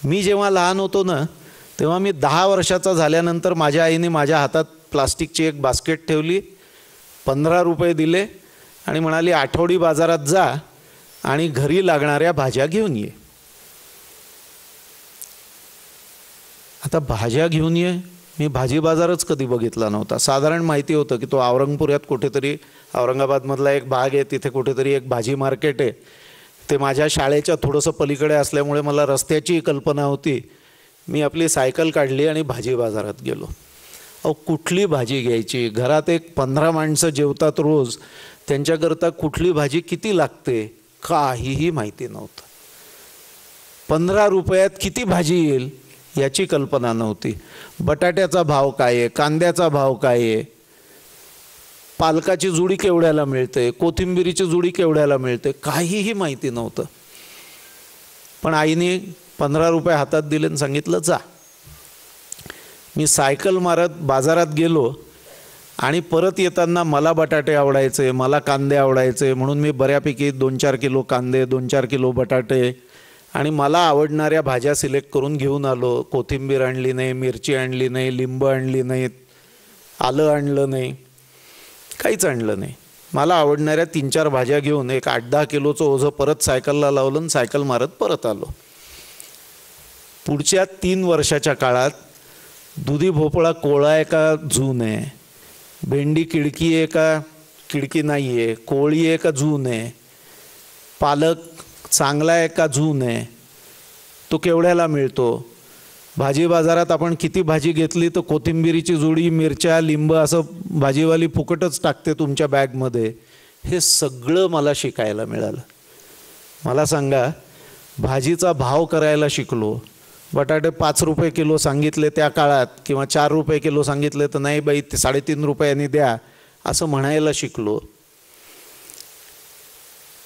मी जेव्हा लहान होतो ना तेव्हा मी 10 वर्षाचा झाल्यानंतर माझ्या आईने माझ्या हातात प्लास्टिकची एक बास्केट ठेवली, 15 रुपये दिले आणि म्हणाली आठवडी बाजारात जा आणि घरी लागणाऱ्या भाज्या घेऊन ये. आता भाज्या घेऊन ये, मी भाजी बाजारच कधी बघितला नव्हता. साधारण माहिती होतं की तो औरंगपुऱ्यात कुठेतरी, औरंगाबादमधला एक भाग आहे, तिथे कुठेतरी एक भाजी मार्केट आहे. ते माझ्या शाळेच्या थोडंसं पलीकडे असल्यामुळे मला रस्त्याची कल्पना होती. मी आपली सायकल काढली आणि भाजी बाजारात गेलो. कुठली भाजी घ्यायची? घरात एक 15 माणसं जेवतात रोज, त्यांच्याकरता कुठली भाजी किती लागते काहीही माहिती नव्हतं. 15 रुपयात किती भाजी येईल याची कल्पना नव्हती. बटाट्याचा भाव काय आहे, कांद्याचा भाव काय आहे, पालकाची जुडी केवढ्याला मिळते, कोथिंबिरीची जुडी केवढ्याला मिळते, काहीही माहिती नव्हतं. पण आईने 15 रुपये हातात दिले आणि सांगितलं जा. मी सायकल मारत बाजारात गेलो आणि परत येताना मला बटाटे आवडायचे, मला कांदे आवडायचे, म्हणून मी बऱ्यापैकी 2-4 किलो कांदे, 2-4 किलो बटाटे आणि मला आवडणाऱ्या भाज्या सिलेक्ट करून घेऊन आलो. कोथिंबीर आणली नाही, मिरची आणली नाही, लिंब आणली नाहीत, आलं आणलं नाही, काहीच आणलं नाही. मला आवडणाऱ्या 3-4 भाज्या घेऊन एक 8-10 किलोचं ओझं परत सायकलला लावलं आणि सायकल मारत परत आलो. पुढच्या 3 वर्षाच्या काळात दुधी भोपळा कोळा आहे का जून आहे, भेंडी किडकी आहे का किडकी नाही आहे, कोळी आहे का जून आहे, पालक चांगला आहे का जून आहे, तो केवढ्याला मिळतो, भाजी बाजारात आपण किती भाजी घेतली तर कोथिंबिरीची जुडी, मिरच्या, लिंब असं भाजीवाली फुकटच टाकते तुमच्या बॅगमध्ये, हे सगळं मला शिकायला मिळालं. मला सांगा, भाजीचा भाव करायला शिकलो. बटाटे 5 रुपये किलो सांगितले त्या काळात, किंवा 4 रुपये किलो सांगितले तर नाही बाई ते 3.5 रुपयांनी द्या असं म्हणायला शिकलो.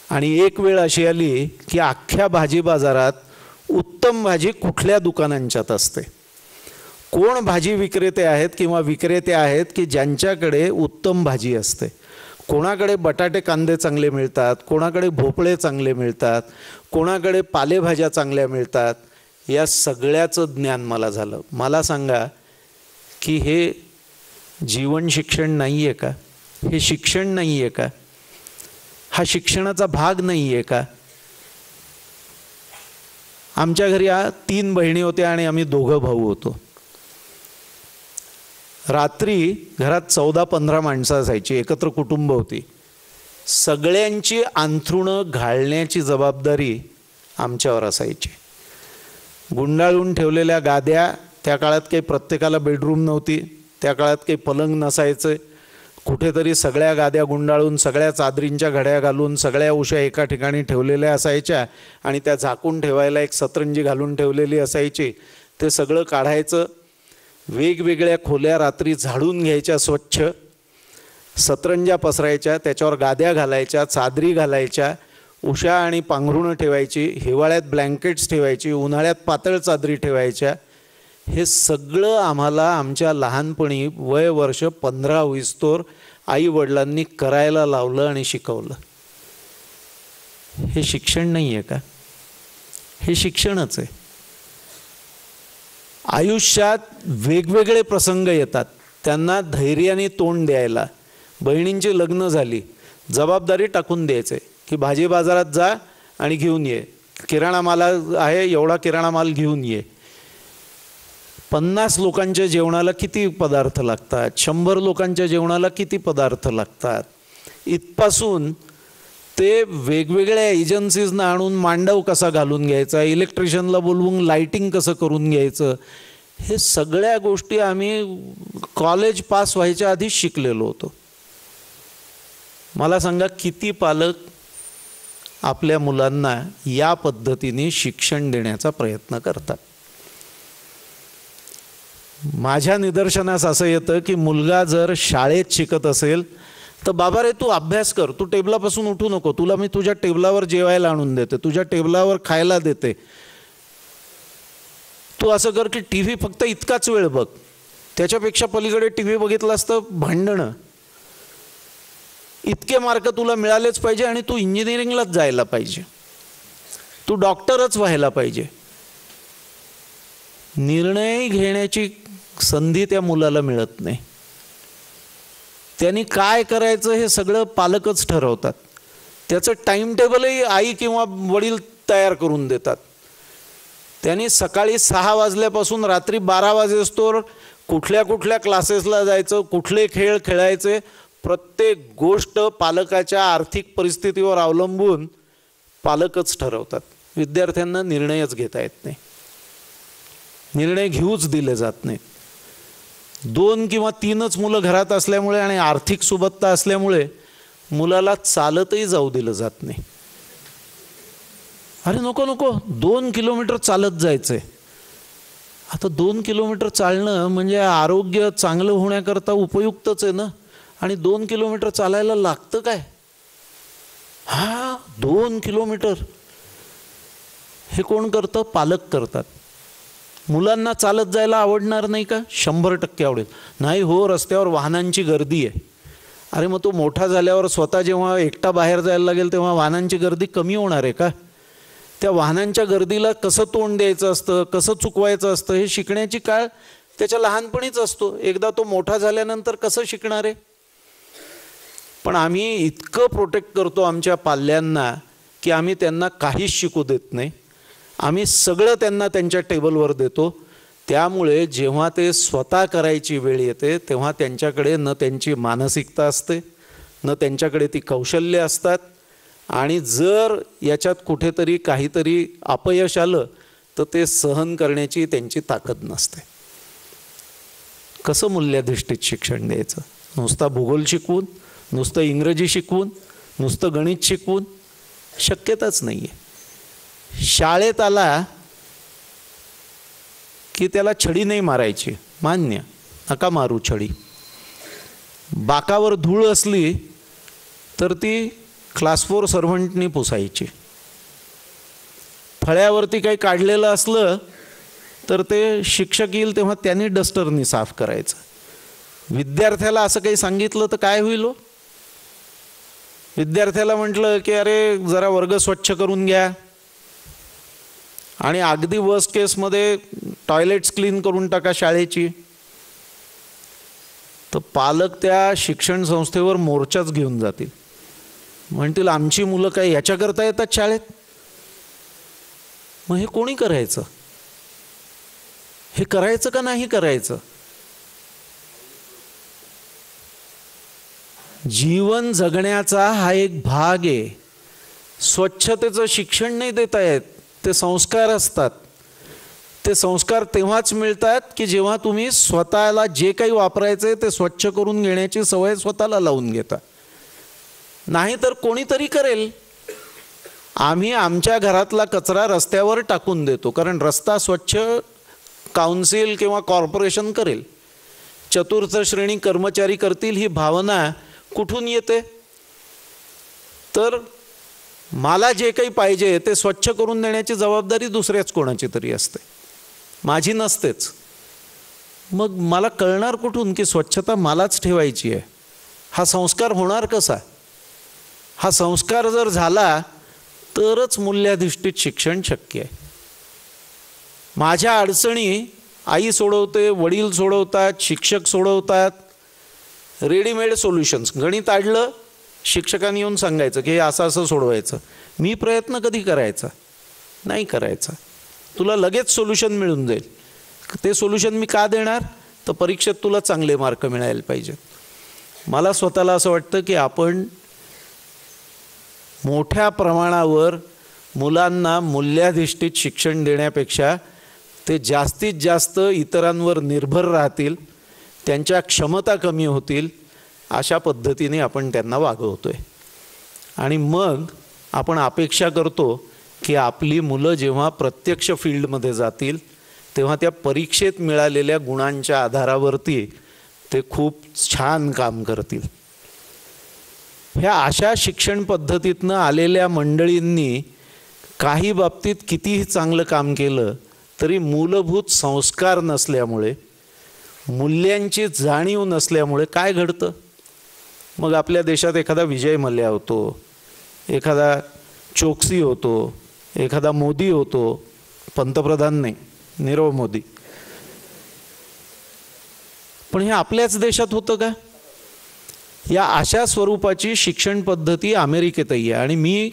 आणि एक वेळ अशी आली की अख्ख्या भाजी बाजारात उत्तम भाजी कुठल्या दुकानांच्यात असते, कोण भाजी विक्रेते आहेत किंवा विक्रेते आहेत की ज्यांच्याकडे उत्तम भाजी असते. कोणाकडे बटाटे कांदे चांगले मिळतात, कोणाकडे भोपळे चांगले मिळतात, कोणाकडे पालेभाज्या चांगल्या मिळतात, या सगळ्याचं ज्ञान मला झालं. मला सांगा की हे जीवन शिक्षण नाही आहे का? हे शिक्षण नाही आहे का? हा शिक्षणाचा भाग नाही आहे का? आमच्या घरी 3 बहिणी होत्या आणि आम्ही 2 भाऊ होतो. रात्री घरात 14-15 माणसं असायची, एकत्र कुटुंब होती. सगळ्यांची अंथरुणं घालण्याची जबाबदारी आमच्यावर असायची. गुंडाळून ठेवलेल्या गाद्या, त्या काळात काही प्रत्येकाला बेडरूम नव्हती, त्या काळात काही पलंग नसायचं. कुठेतरी सगळ्या गाद्या गुंडाळून, सगळ्या चादरींच्या घड्या घालून, सगळ्या उशा एका ठिकाणी ठेवलेल्या असायच्या आणि त्या झाकून ठेवायला एक सतरंजी घालून ठेवलेली असायची. ते सगळं काढायचं, वेगवेगळ्या खोल्या रात्री झाडून घ्यायच्या स्वच्छ, सतरंज्या पसरायच्या, त्याच्यावर गाद्या घालायच्या, चादरी घालायच्या, उशा आणि पांघरुणं ठेवायची, हिवाळ्यात ब्लँकेट्स ठेवायची, उन्हाळ्यात पातळ चादरी ठेवायच्या. हे सगळं आम्हाला आमच्या लहानपणी वय वर्ष 15-20 आई वडिलांनी करायला लावलं आणि शिकवलं. हे शिक्षण नाही आहे का? हे शिक्षणच आहे. आयुष्यात वेगवेगळे प्रसंग येतात, त्यांना धैर्याने तोंड द्यायला. बहिणींची लग्न झाली, जबाबदारी टाकून द्यायचे की भाजी बाजारात जा आणि घेऊन ये, किराणा माल आहे एवढा किराणा माल घेऊन ये. 50 लोकांच्या जेवणाला किती पदार्थ लागतात, 100 लोकांच्या जेवणाला किती पदार्थ लागतात. इथपासून ते वेगवेगळ्या एजन्सीजना आणून मांडव कसा घालून घ्यायचा, इलेक्ट्रिशियनला बोलवून लाईटिंग कसं करून घ्यायचं, हे सगळ्या गोष्टी आम्ही कॉलेज पास व्हायच्या आधीच शिकलेलो होतो. मला सांगा, किती पालक आपल्या मुलांना या पद्धतीने शिक्षण देण्याचा प्रयत्न करतात? माझ्या निदर्शनास असं येतं की मुलगा जर शाळेत शिकत असेल तर बाबा रे तू अभ्यास कर, तू टेबलापासून उठू नको, तुला मी तुझ्या टेबलावर जेवायला आणून देते, तुझ्या टेबलावर खायला देते, तू असं कर की TV फक्त इतकाच वेळ बघ, त्याच्यापेक्षा पलीकडे TV बघितलास तर भांडणं, इतके मार्क तुला मिळालेच पाहिजे आणि तू इंजिनिअरिंगलाच जायला पाहिजे, तू डॉक्टरच व्हायला पाहिजे. निर्णय घेण्याची संधी त्या मुलाला मिळत नाही. त्यांनी काय करायचं हे सगळं पालकच ठरवतात. त्याचं टाइम टेबलही आई किंवा वडील तयार करून देतात. त्यांनी सकाळी 6 वाजल्यापासून रात्री 12 वाजेस्तोवर कुठल्या कुठल्या क्लासेसला जायचं, कुठले खेळ खेळायचे, प्रत्येक गोष्ट पालकाच्या आर्थिक परिस्थितीवर अवलंबून पालकच ठरवतात. विद्यार्थ्यांना निर्णयच घेता येत नाही, निर्णय घेऊच दिले जात नाही. 2 किंवा 3च मुलं घरात असल्यामुळे आणि आर्थिक सुबत्ता असल्यामुळे मुलाला चालतही जाऊ दिलं जात नाही. अरे नको नको, 2 किलोमीटर चालत जायचंय. आता 2 किलोमीटर चालणं म्हणजे आरोग्य चांगलं होण्याकरता उपयुक्तच आहे ना. आणि 2 किलोमीटर चालायला लागतं काय? 2 किलोमीटर हे कोण करतं? पालक करतात. मुलांना चालत जायला आवडणार नाही का? 100% आवडेल. नाही हो, रस्त्यावर वाहनांची गर्दी आहे. अरे मग तो मोठा झाल्यावर स्वतः जेव्हा एकटा बाहेर जायला लागेल तेव्हा वाहनांची गर्दी कमी होणार आहे का? त्या वाहनांच्या गर्दीला कसं तोंड द्यायचं असतं, कसं चुकवायचं असतं, हे शिकण्याची काळ त्याच्या लहानपणीच असतो. एकदा तो मोठा झाल्यानंतर कसं शिकणार आहे? पण आम्ही इतकं प्रोटेक्ट करतो आमच्या पाल्यांना की आम्ही त्यांना काहीच शिकू देत नाही. आम्ही सगळं त्यांना त्यांच्या टेबलवर देतो. त्यामुळे जेव्हा ते स्वतः करायची वेळ येते तेव्हा त्यांच्याकडे न त्यांची मानसिकता असते, न त्यांच्याकडे ती कौशल्य असतात. आणि जर याच्यात कुठेतरी काहीतरी अपयश आलं तर ते सहन करण्याची त्यांची ताकद नसते. कसं मूल्याधिष्ठित शिक्षण द्यायचं? नुसता भूगोल शिकवून, नुसतं इंग्रजी शिकवून, नुसतं गणित शिकवून शक्यताच नाही आहे. शाळेत आला की त्याला छडी नाही मारायची, मान्य, नका मारू छडी. बाकावर धूळ असली तर ती क्लास 4 सर्व्हंटनी पुसायची. फळ्यावरती काही काढलेलं असलं तर ते शिक्षक येईल तेव्हा त्यांनी डस्टरनी साफ करायचं. विद्यार्थ्याला असं काही सांगितलं तर काय होईल हो? विद्यार्थ्याला म्हटलं की अरे जरा वर्ग स्वच्छ करून घ्या आणि अगदी वर्स्ट केसमध्ये टॉयलेट्स क्लीन करून टाका शाळेची, तर पालक त्या शिक्षण संस्थेवर मोर्चाच घेऊन जातील. म्हणतील आमची मुलं काय याच्याकरता येतात शाळेत? मग हे कोणी करायचं? हे करायचं का नाही करायचं? जीवन जगण्याचा हा एक भाग आहे. स्वच्छतेचं शिक्षण नाही देता येत, ते संस्कार असतात. ते संस्कार तेव्हाच मिळतात की जेव्हा तुम्ही स्वतःला जे काही वापरायचं आहे ते स्वच्छ करून घेण्याची सवय स्वतःला लावून घेता. नाही तर कोणीतरी करेल. आम्ही आमच्या घरातला कचरा रस्त्यावर टाकून देतो, कारण रस्ता स्वच्छ काउन्सिल किंवा कॉर्पोरेशन करेल, चतुर्थ श्रेणी कर्मचारी करतील, ही भावना कुठून येते? तर मला जे काही पाहिजे ते स्वच्छ करून देण्याची जबाबदारी दुसऱ्याच कोणाची तरी असते, माझी नसतेच. मग मला कळणार कुठून की स्वच्छता मलाच ठेवायची आहे? हा संस्कार होणार कसा? हा संस्कार जर झाला तरच मूल्याधिष्ठित शिक्षण शक्य आहे. माझ्या अडचणी आई सोडवते, वडील सोडवतात, शिक्षक सोडवतात. Readymade solutions. गणित अडलं, शिक्षकांनी येऊन सांगायचं की हे असं असं सोडवायचं. मी प्रयत्न कधी करायचा? नाही करायचा. तुला लगेच सोल्युशन मिळून जाईल. ते सोल्युशन मी का देणार? तर परीक्षेत तुला चांगले मार्क मिळायला पाहिजेत. मला स्वतःला असं वाटतं की आपण मोठ्या प्रमाणावर मुलांना मूल्याधिष्ठित शिक्षण देण्यापेक्षा ते जास्तीत जास्त इतरांवर निर्भर राहतील, त्यांच्या क्षमता कमी होतील, अशा पद्धतीने आपण त्यांना वागवतोय. आणि मग आपण अपेक्षा करतो की आपली मुलं जेव्हा प्रत्यक्ष फील्डमध्ये जातील तेव्हा त्या परीक्षेत मिळालेल्या गुणांच्या आधारावरती ते खूप छान काम करतील. ह्या अशा शिक्षण पद्धतीतनं आलेल्या मंडळींनी काही बाबतीत कितीही चांगलं काम केलं तरी मूलभूत संस्कार नसल्यामुळे, मूल्यांची जाणीव नसल्यामुळे काय घडतं? मग आपल्या देशात एखादा विजय मल्ल्या होतो, एखादा चोक्सी होतो, एखादा मोदी होतो, पंतप्रधान नाही, नीरव मोदी. पण हे आपल्याच देशात होतं का? या अशा स्वरूपाची शिक्षण पद्धती अमेरिकेतही आहे. आणि मी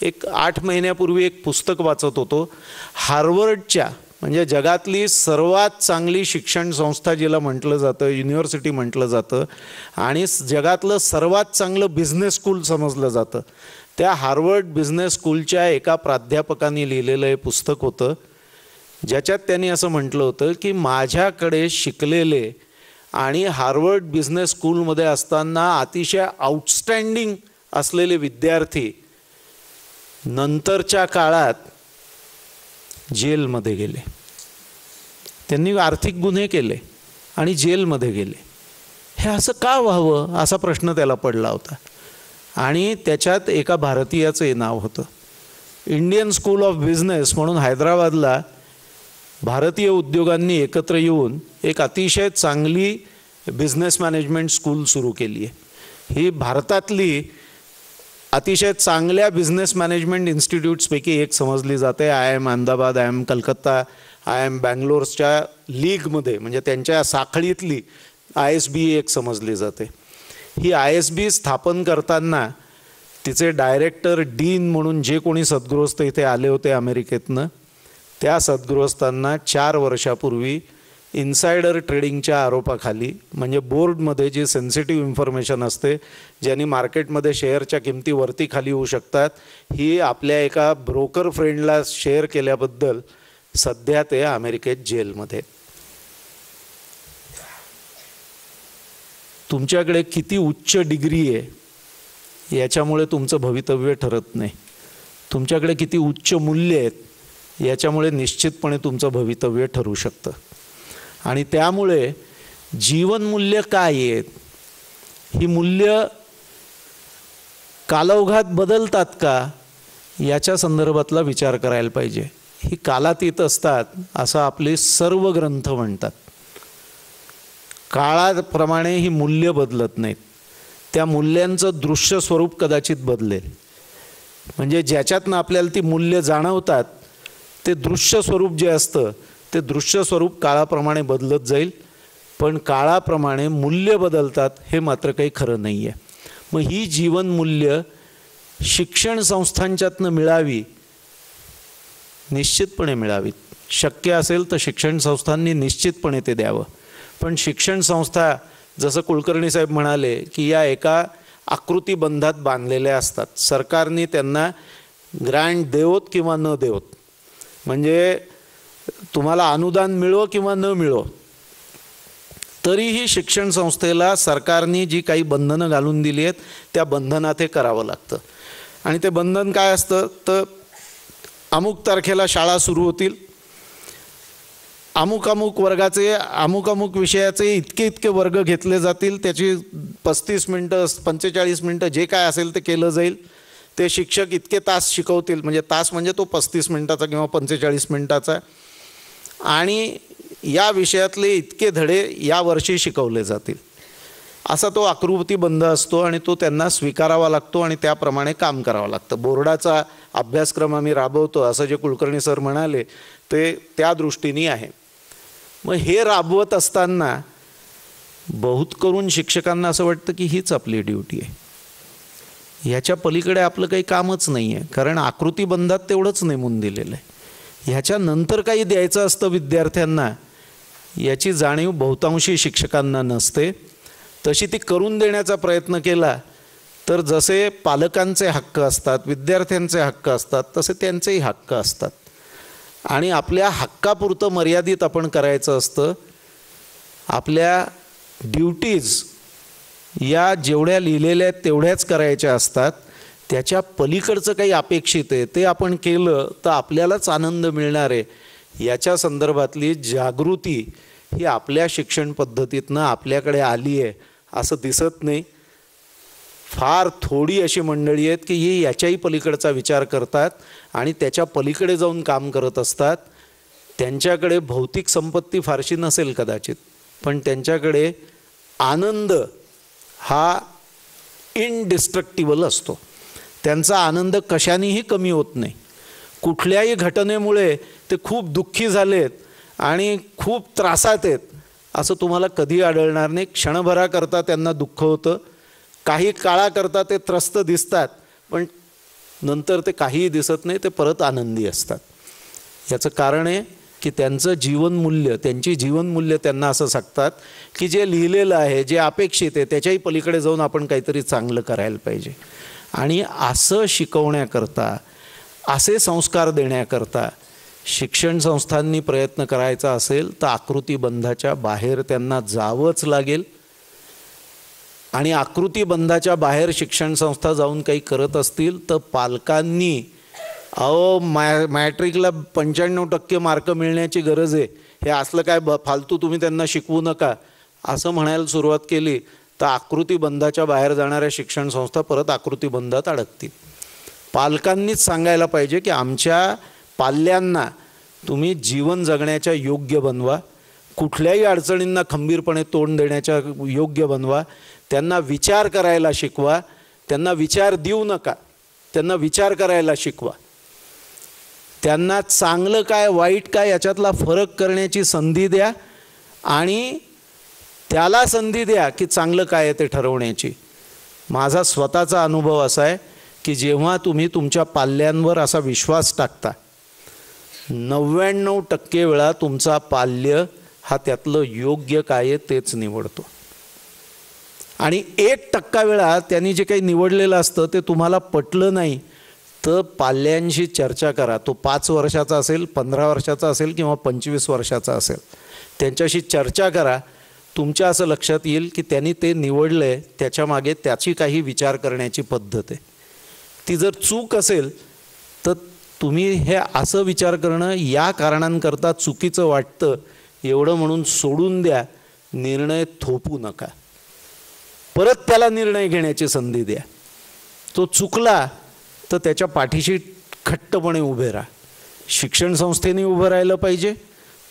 एक 8 महिन्यापूर्वी एक पुस्तक वाचत होतो. हार्वर्डच्या, म्हणजे जगातली सर्वात चांगली शिक्षण संस्था जिला म्हटलं जातं, युनिव्हर्सिटी म्हटलं जातं, आणि जगातलं सर्वात चांगलं बिझनेस स्कूल समजलं जातं, त्या हार्वर्ड बिझनेस स्कूलच्या एका प्राध्यापकाने लिहिलेलं हे पुस्तक होतं, ज्याच्यात त्यांनी असं म्हटलं होतं की माझ्याकडे शिकलेले आणि हार्वर्ड बिझनेस स्कूलमध्ये असताना अतिशय आउटस्टँडिंग असलेले विद्यार्थी नंतरच्या काळात जेलमध्ये गेले. त्यांनी आर्थिक गुन्हे केले आणि जेलमध्ये गेले. हे असं का व्हावं असा प्रश्न त्याला पडला होता. आणि त्याच्यात एका भारतीयाचं नाव होतं. इंडियन स्कूल ऑफ बिझनेस म्हणून हैदराबादला भारतीय उद्योगांनी एकत्र येऊन एक अतिशय चांगली बिझनेस मॅनेजमेंट स्कूल सुरू केली आहे. ही भारतातली अतिशय चांगल्या बिझनेस मॅनेजमेंट इन्स्टिट्यूट्सपैकी एक समजली जाते. IIM Ahmedabad, IIM Calcutta, IIM बँगलोरच्या लीगमध्ये, म्हणजे त्यांच्या साखळीतली ISB एक समजली जाते. ही ISB स्थापन करताना तिचे डायरेक्टर, डीन म्हणून जे कोणी सद्गृहस्थ इथे आले होते अमेरिकेतनं, त्या सद्गृहस्थांना 4 वर्षापूर्वी इन्सायडर ट्रेडिंगच्या आरोपाखाली, म्हणजे बोर्डमध्ये जी सेन्सिटिव्ह इन्फॉर्मेशन असते ज्यांनी मार्केटमध्ये शेअरच्या किमती वरती खाली होऊ शकतात, ही आपल्या एका ब्रोकर फ्रेंडला शेअर केल्याबद्दल सध्या ते अमेरिकेत जेलमध्ये. तुमच्याकडे किती उच्च डिग्री आहे याच्यामुळे तुमचं भवितव्य ठरत नाही. तुमच्याकडे किती उच्च मूल्य आहेत याच्यामुळे निश्चितपणे तुमचं भवितव्य ठरू शकतं. आणि त्यामुळे जीवनमूल्य काय आहेत, ही मूल्य कालौघात बदलतात का याच्या संदर्भातला विचार करायला पाहिजे. ही कालातीत असतात असं आपले सर्व ग्रंथ म्हणतात. काळाप्रमाणे ही मूल्य बदलत नाहीत. त्या मूल्यांचं दृश्य स्वरूप कदाचित बदलेल. म्हणजे ज्याच्यातनं आपल्याला ती मूल्य जाणवतात ते दृश्य स्वरूप जे असतं ते दृश्य स्वरूप काळाप्रमाणे बदलत जाईल. पण काळाप्रमाणे मूल्य बदलतात हे मात्र काही खरं नाही आहे. मग ही जीवनमूल्य शिक्षण संस्थांच्यातनं मिळावी, निश्चितपणे मिळावीत. शक्य असेल तर शिक्षण संस्थांनी निश्चितपणे ते द्यावं. पण शिक्षण संस्था जसं कुलकर्णी साहेब म्हणाले की या एका आकृतीबंधात बांधलेल्या असतात. सरकारने त्यांना ग्रँट देवोत किंवा न देवोत, म्हणजे तुम्हाला अनुदान मिळो किंवा न मिळो, तरीही शिक्षण संस्थेला सरकारने जी काही बंधनं घालून दिली आहेत त्या बंधनात हे करावं लागतं. आणि ते बंधन काय असतं तर अमुक तारखेला शाळा सुरू होतील, अमुक अमुक वर्गाचे अमुक अमुक विषयाचे इतके इतके वर्ग घेतले जातील, त्याची 35 मिनटं 45 मिनटं जे काय असेल ते केलं जाईल. ते शिक्षक इतके तास शिकवतील, म्हणजे तास म्हणजे तो 35 मिनटाचा किंवा 45 मिनटाचा, आणि या विषयातले इतके धडे या वर्षी शिकवले जातील, असा तो आकृतीबंध असतो आणि तो त्यांना स्वीकारावा लागतो आणि त्याप्रमाणे काम करावं लागतं. बोर्डाचा अभ्यासक्रम आम्ही राबवतो असं जे कुलकर्णी सर म्हणाले ते त्या दृष्टीने आहे. मग हे राबवत असताना बहुत करून शिक्षकांना असं वाटतं की हीच आपली ड्युटी आहे, ह्याच्या पलीकडे आपलं काही कामच नाही आहे, कारण आकृतीबंधात तेवढंच नेमून दिलेलं आहे. ह्याच्यानंतर काही द्यायचं असतं विद्यार्थ्यांना याची जाणीव बहुतांशी शिक्षकांना नसते. तशी ती करून देण्याचा प्रयत्न केला तर जसे पालकांचे हक्क असतात, विद्यार्थ्यांचे हक्क असतात, तसे त्यांचेही हक्क असतात. आणि आपल्या हक्कापुरतं मर्यादित आपण करायचं असतं. आपल्या ड्युटीज या जेवढ्या लिहिलेल्या आहेत तेवढ्याच करायच्या असतात. त्याच्या पलीकडचं काही अपेक्षित आहे ते आपण केलं तर आपल्यालाच आनंद मिळणार आहे, याच्या संदर्भातली जागृती ही आपल्या शिक्षण पद्धतीतनं आपल्याकडे आली आहे असं दिसत नाही. फार थोडी अशी मंडळी आहेत की ही याच्याही पलीकडचा विचार करतात आणि त्याच्या पलीकडे जाऊन काम करत असतात. त्यांच्याकडे भौतिक संपत्ती फारशी नसेल कदाचित, पण त्यांच्याकडे आनंद हा इनडिस्ट्रक्टिबल असतो. त्यांचा आनंद कशानेही कमी होत नाही. कुठल्याही घटनेमुळे ते खूप दुःखी झालेत आणि खूप त्रासात आहेत असं तुम्हाला कधी आढळणार नाही. क्षणभराकरता त्यांना दुःख होतं, काही काळाकरता ते त्रस्त दिसतात, पण नंतर ते काहीही दिसत नाही, ते परत आनंदी असतात. याचं कारण आहे की त्यांचं जीवनमूल्य, त्यांची जीवनमूल्य त्यांना असं सांगतात की जे लिहिलेलं आहे, जे अपेक्षित आहे त्याच्याही पलीकडे जाऊन आपण काहीतरी चांगलं करायला पाहिजे. आणि असं शिकवण्याकरता, असे संस्कार देण्याकरता शिक्षण संस्थांनी प्रयत्न करायचा असेल तर आकृतीबंधाच्या बाहेर त्यांना जावंच लागेल. आणि आकृतीबंधाच्या बाहेर शिक्षण संस्था जाऊन काही करत असतील तर पालकांनी मॅट्रिकला 95% मार्क मिळण्याची गरज आहे, हे असलं काय फालतू तुम्ही त्यांना शिकवू नका असं म्हणायला सुरुवात केली तर आकृतीबंधाच्या बाहेर जाणाऱ्या शिक्षण संस्था परत आकृतीबंधात अडकतील. पालकांनीच सांगायला पाहिजे की आमच्या पाल्यांना तुम्ही जीवन जगण्याच्या योग्य बनवा, कुठल्याही अडचणींना खंबीरपणे तोंड देण्याच्या योग्य बनवा, त्यांना विचार करायला शिकवा, त्यांना विचार देऊ नका, त्यांना विचार करायला शिकवा, त्यांना चांगलं काय वाईट काय याच्यातला फरक करण्याची संधी द्या आणि त्याला संधी द्या की चांगलं काय आहे ते ठरवण्याची. माझा स्वतःचा अनुभव असा आहे की जेव्हा तुम्ही तुमच्या पाल्यांवर असा विश्वास टाकता 99% वेळा तुमचा पाल्य हा त्यातलं योग्य काय आहे तेच निवडतो. आणि 1% वेळा त्यांनी जे काही निवडलेलं असतं ते तुम्हाला पटलं नाही तर पाल्यांशी चर्चा करा. तो 5 वर्षाचा असेल, 15 वर्षाचा असेल किंवा 25 वर्षाचा असेल, त्यांच्याशी चर्चा करा. तुमच्या असं लक्षात येईल की त्यांनी ते निवडलंय, त्याच्यामागे त्याची काही विचार करण्याची पद्धत आहे. ती जर चूक असेल तर तुम्ही हे असं विचार करणं या कारणांकरता चुकीचं वाटतं एवढं म्हणून सोडून द्या, निर्णय थोपू नका. परत त्याला निर्णय घेण्याची संधी द्या. तो चुकला तर त्याच्या पाठीशी खट्टपणे उभे राहा. शिक्षण संस्थेने उभं राहिलं पाहिजे,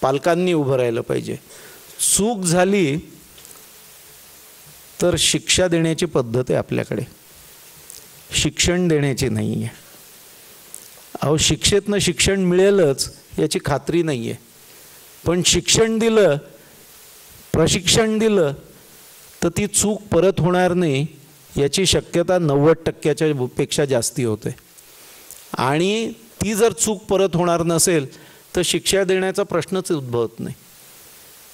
पालकांनी उभं राहिलं पाहिजे. चूक झाली तर शिक्षा देण्याची पद्धत आहे आपल्याकडे, शिक्षण देण्याची नाही आहे. अहो, शिक्षेतनं शिक्षण मिळेलच याची खात्री नाही आहे, पण शिक्षण दिलं, प्रशिक्षण दिलं तर ती चूक परत होणार नाही याची शक्यता 90% पेक्षा जास्ती होते. आणि ती जर चूक परत होणार नसेल तर शिक्षा देण्याचा प्रश्नच उद्भवत नाही.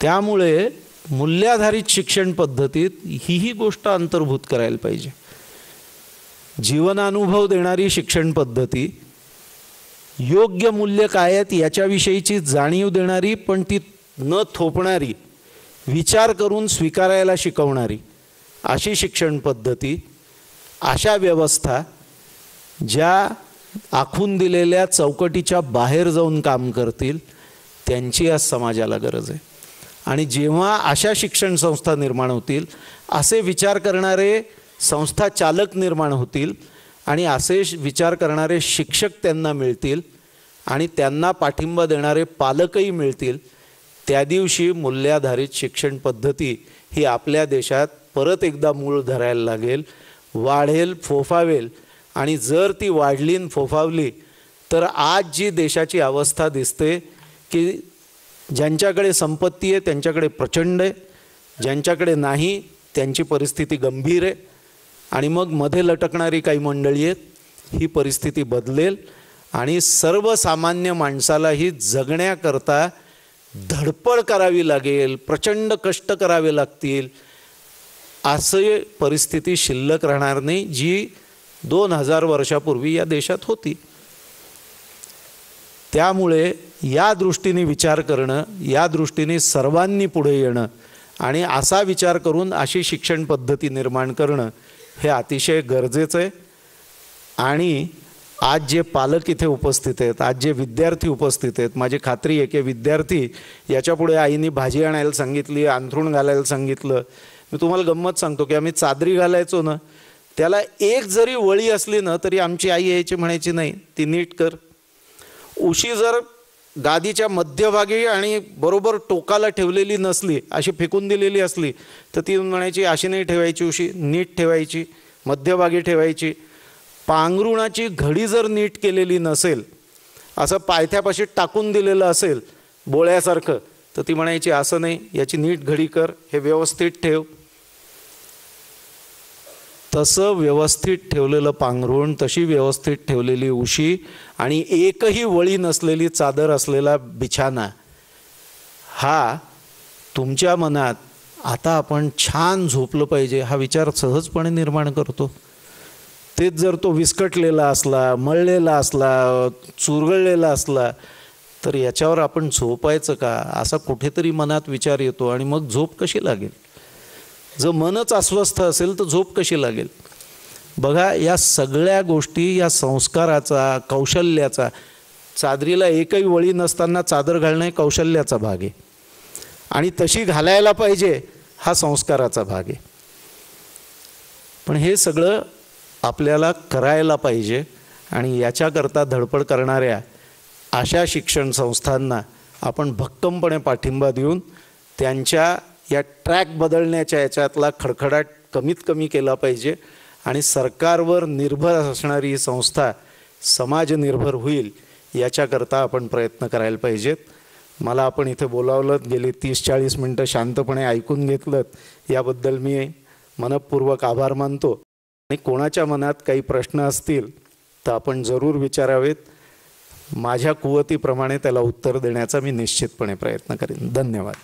त्यामुळे मूल्याधारित शिक्षण पद्धतीत ही गोष्ट अंतर्भूत करायला पाहिजे. जीवनानुभव देणारी शिक्षण पद्धती, योग्य मूल्य काय आहेत याच्याविषयीची जाणीव देणारी पण ती न थोपणारी, विचार करून स्वीकारायला शिकवणारी अशी शिक्षण पद्धती, अशा व्यवस्था ज्या आखून दिलेल्या चौकटीच्या बाहेर जाऊन काम करतील, त्यांची आज समाजाला गरज आहे. आणि जेव्हा अशा शिक्षण संस्था निर्माण होतील, असे विचार करणारे संस्था चालक निर्माण होतील आणि असे विचार करणारे शिक्षक त्यांना मिळतील आणि त्यांना पाठिंबा देणारे पालकही मिळतील, त्या दिवशी मूल्याधारित शिक्षण पद्धती ही आपल्या देशात परत एकदा मूळ धरायला लागेल, वाढेल, फोफावेल. आणि जर ती वाढली आणि फोफावली तर आज जी देशाची अवस्था दिसते की ज्यांच्याकडे संपत्ती आहे त्यांच्याकडे प्रचंड आहे, ज्यांच्याकडे नाही त्यांची परिस्थिती गंभीर आहे, आणि मग मध्ये लटकणारी काही मंडळी आहेत, ही परिस्थिती बदलेल आणि सर्वसामान्य माणसालाही जगण्याकरता धडपड करावी लागेल, प्रचंड कष्ट करावे लागतील. असे परिस्थिती शिल्लक राहणार नाही जी 2000 वर्षापूर्वी या देशात होती. त्यामुळे या दृष्टीने विचार करणं, या दृष्टीने सर्वांनी पुढे येणं आणि असा विचार करून अशी शिक्षण पद्धती निर्माण करणं हे अतिशय गरजेचं आहे. आणि आज जे पालक इथे उपस्थित आहेत, आज जे विद्यार्थी उपस्थित आहेत, माझी खात्री आहे की विद्यार्थी याच्यापुढे आईने भाजी आणायला सांगितली, अंथरूण घालायला सांगितलं. मी तुम्हाला गंमत सांगतो की आम्ही चादरी घालायचो ना, त्याला एक जरी वळी असली ना तरी आमची आई यायची, म्हणायची नाही ती नीट कर. उशी जर गादीच्या मध्यभागी आणि बरोबर टोकाला ठेवलेली नसली, अशी फेकून दिलेली असली तर ती म्हणायची अशी नाही ठेवायची उशी, नीट ठेवायची, मध्यभागी ठेवायची. पांघरुणाची घडी जर नीट केलेली नसेल, असं पायथ्यापाशी टाकून दिलेलं असेल बोळ्यासारखं, तर ती म्हणायची असं नाही, याची नीट घडी कर, हे व्यवस्थित ठेव. तसं व्यवस्थित ठेवलेलं पांघरुण, तशी व्यवस्थित ठेवलेली उशी आणि एकही वळी नसलेली चादर असलेला बिछाना, हा तुमच्या मनात आता आपण छान झोपलं पाहिजे हा विचार सहजपणे निर्माण करतो. तेच जर तो विस्कटलेला असला, मळलेला असला, चुरगळलेला असला तर याच्यावर आपण झोपायचं का, असा कुठेतरी मनात विचार येतो आणि मग झोप कशी लागेल. जर मनच अस्वस्थ असेल तर झोप कशी लागेल. बघा, या सगळ्या गोष्टी या संस्काराचा, कौशल्याचा, चादरीला एकही वळी नसताना चादर घालणे कौशल्याचा भाग आहे आणि तशी घालायला पाहिजे हा संस्काराचा भाग आहे. पण हे सगळं आपल्याला करायला पाहिजे आणि याच्याकरता धडपड करणाऱ्या अशा शिक्षण संस्थांना आपण भक्कमपणे पाठिंबा देऊन त्यांच्या या ट्रॅक बदलण्याच्या याच्यातला खडखडाट कमीत कमी केला पाहिजे आणि सरकारवर निर्भर असणारी ही संस्था समाजनिर्भर होईल याच्याकरता आपण प्रयत्न करायला पाहिजेत. मला आपण इथे बोलावलं, गेली 30-40 मिनटं शांतपणे ऐकून घेतलं, याबद्दल मी मनपूर्वक आभार मानतो. आणि कोणाच्या मनात काही प्रश्न असतील तर आपण जरूर विचारावेत. माझ्या कुवतीप्रमाणे त्याला उत्तर देण्याचा मी निश्चितपणे प्रयत्न करेन. धन्यवाद.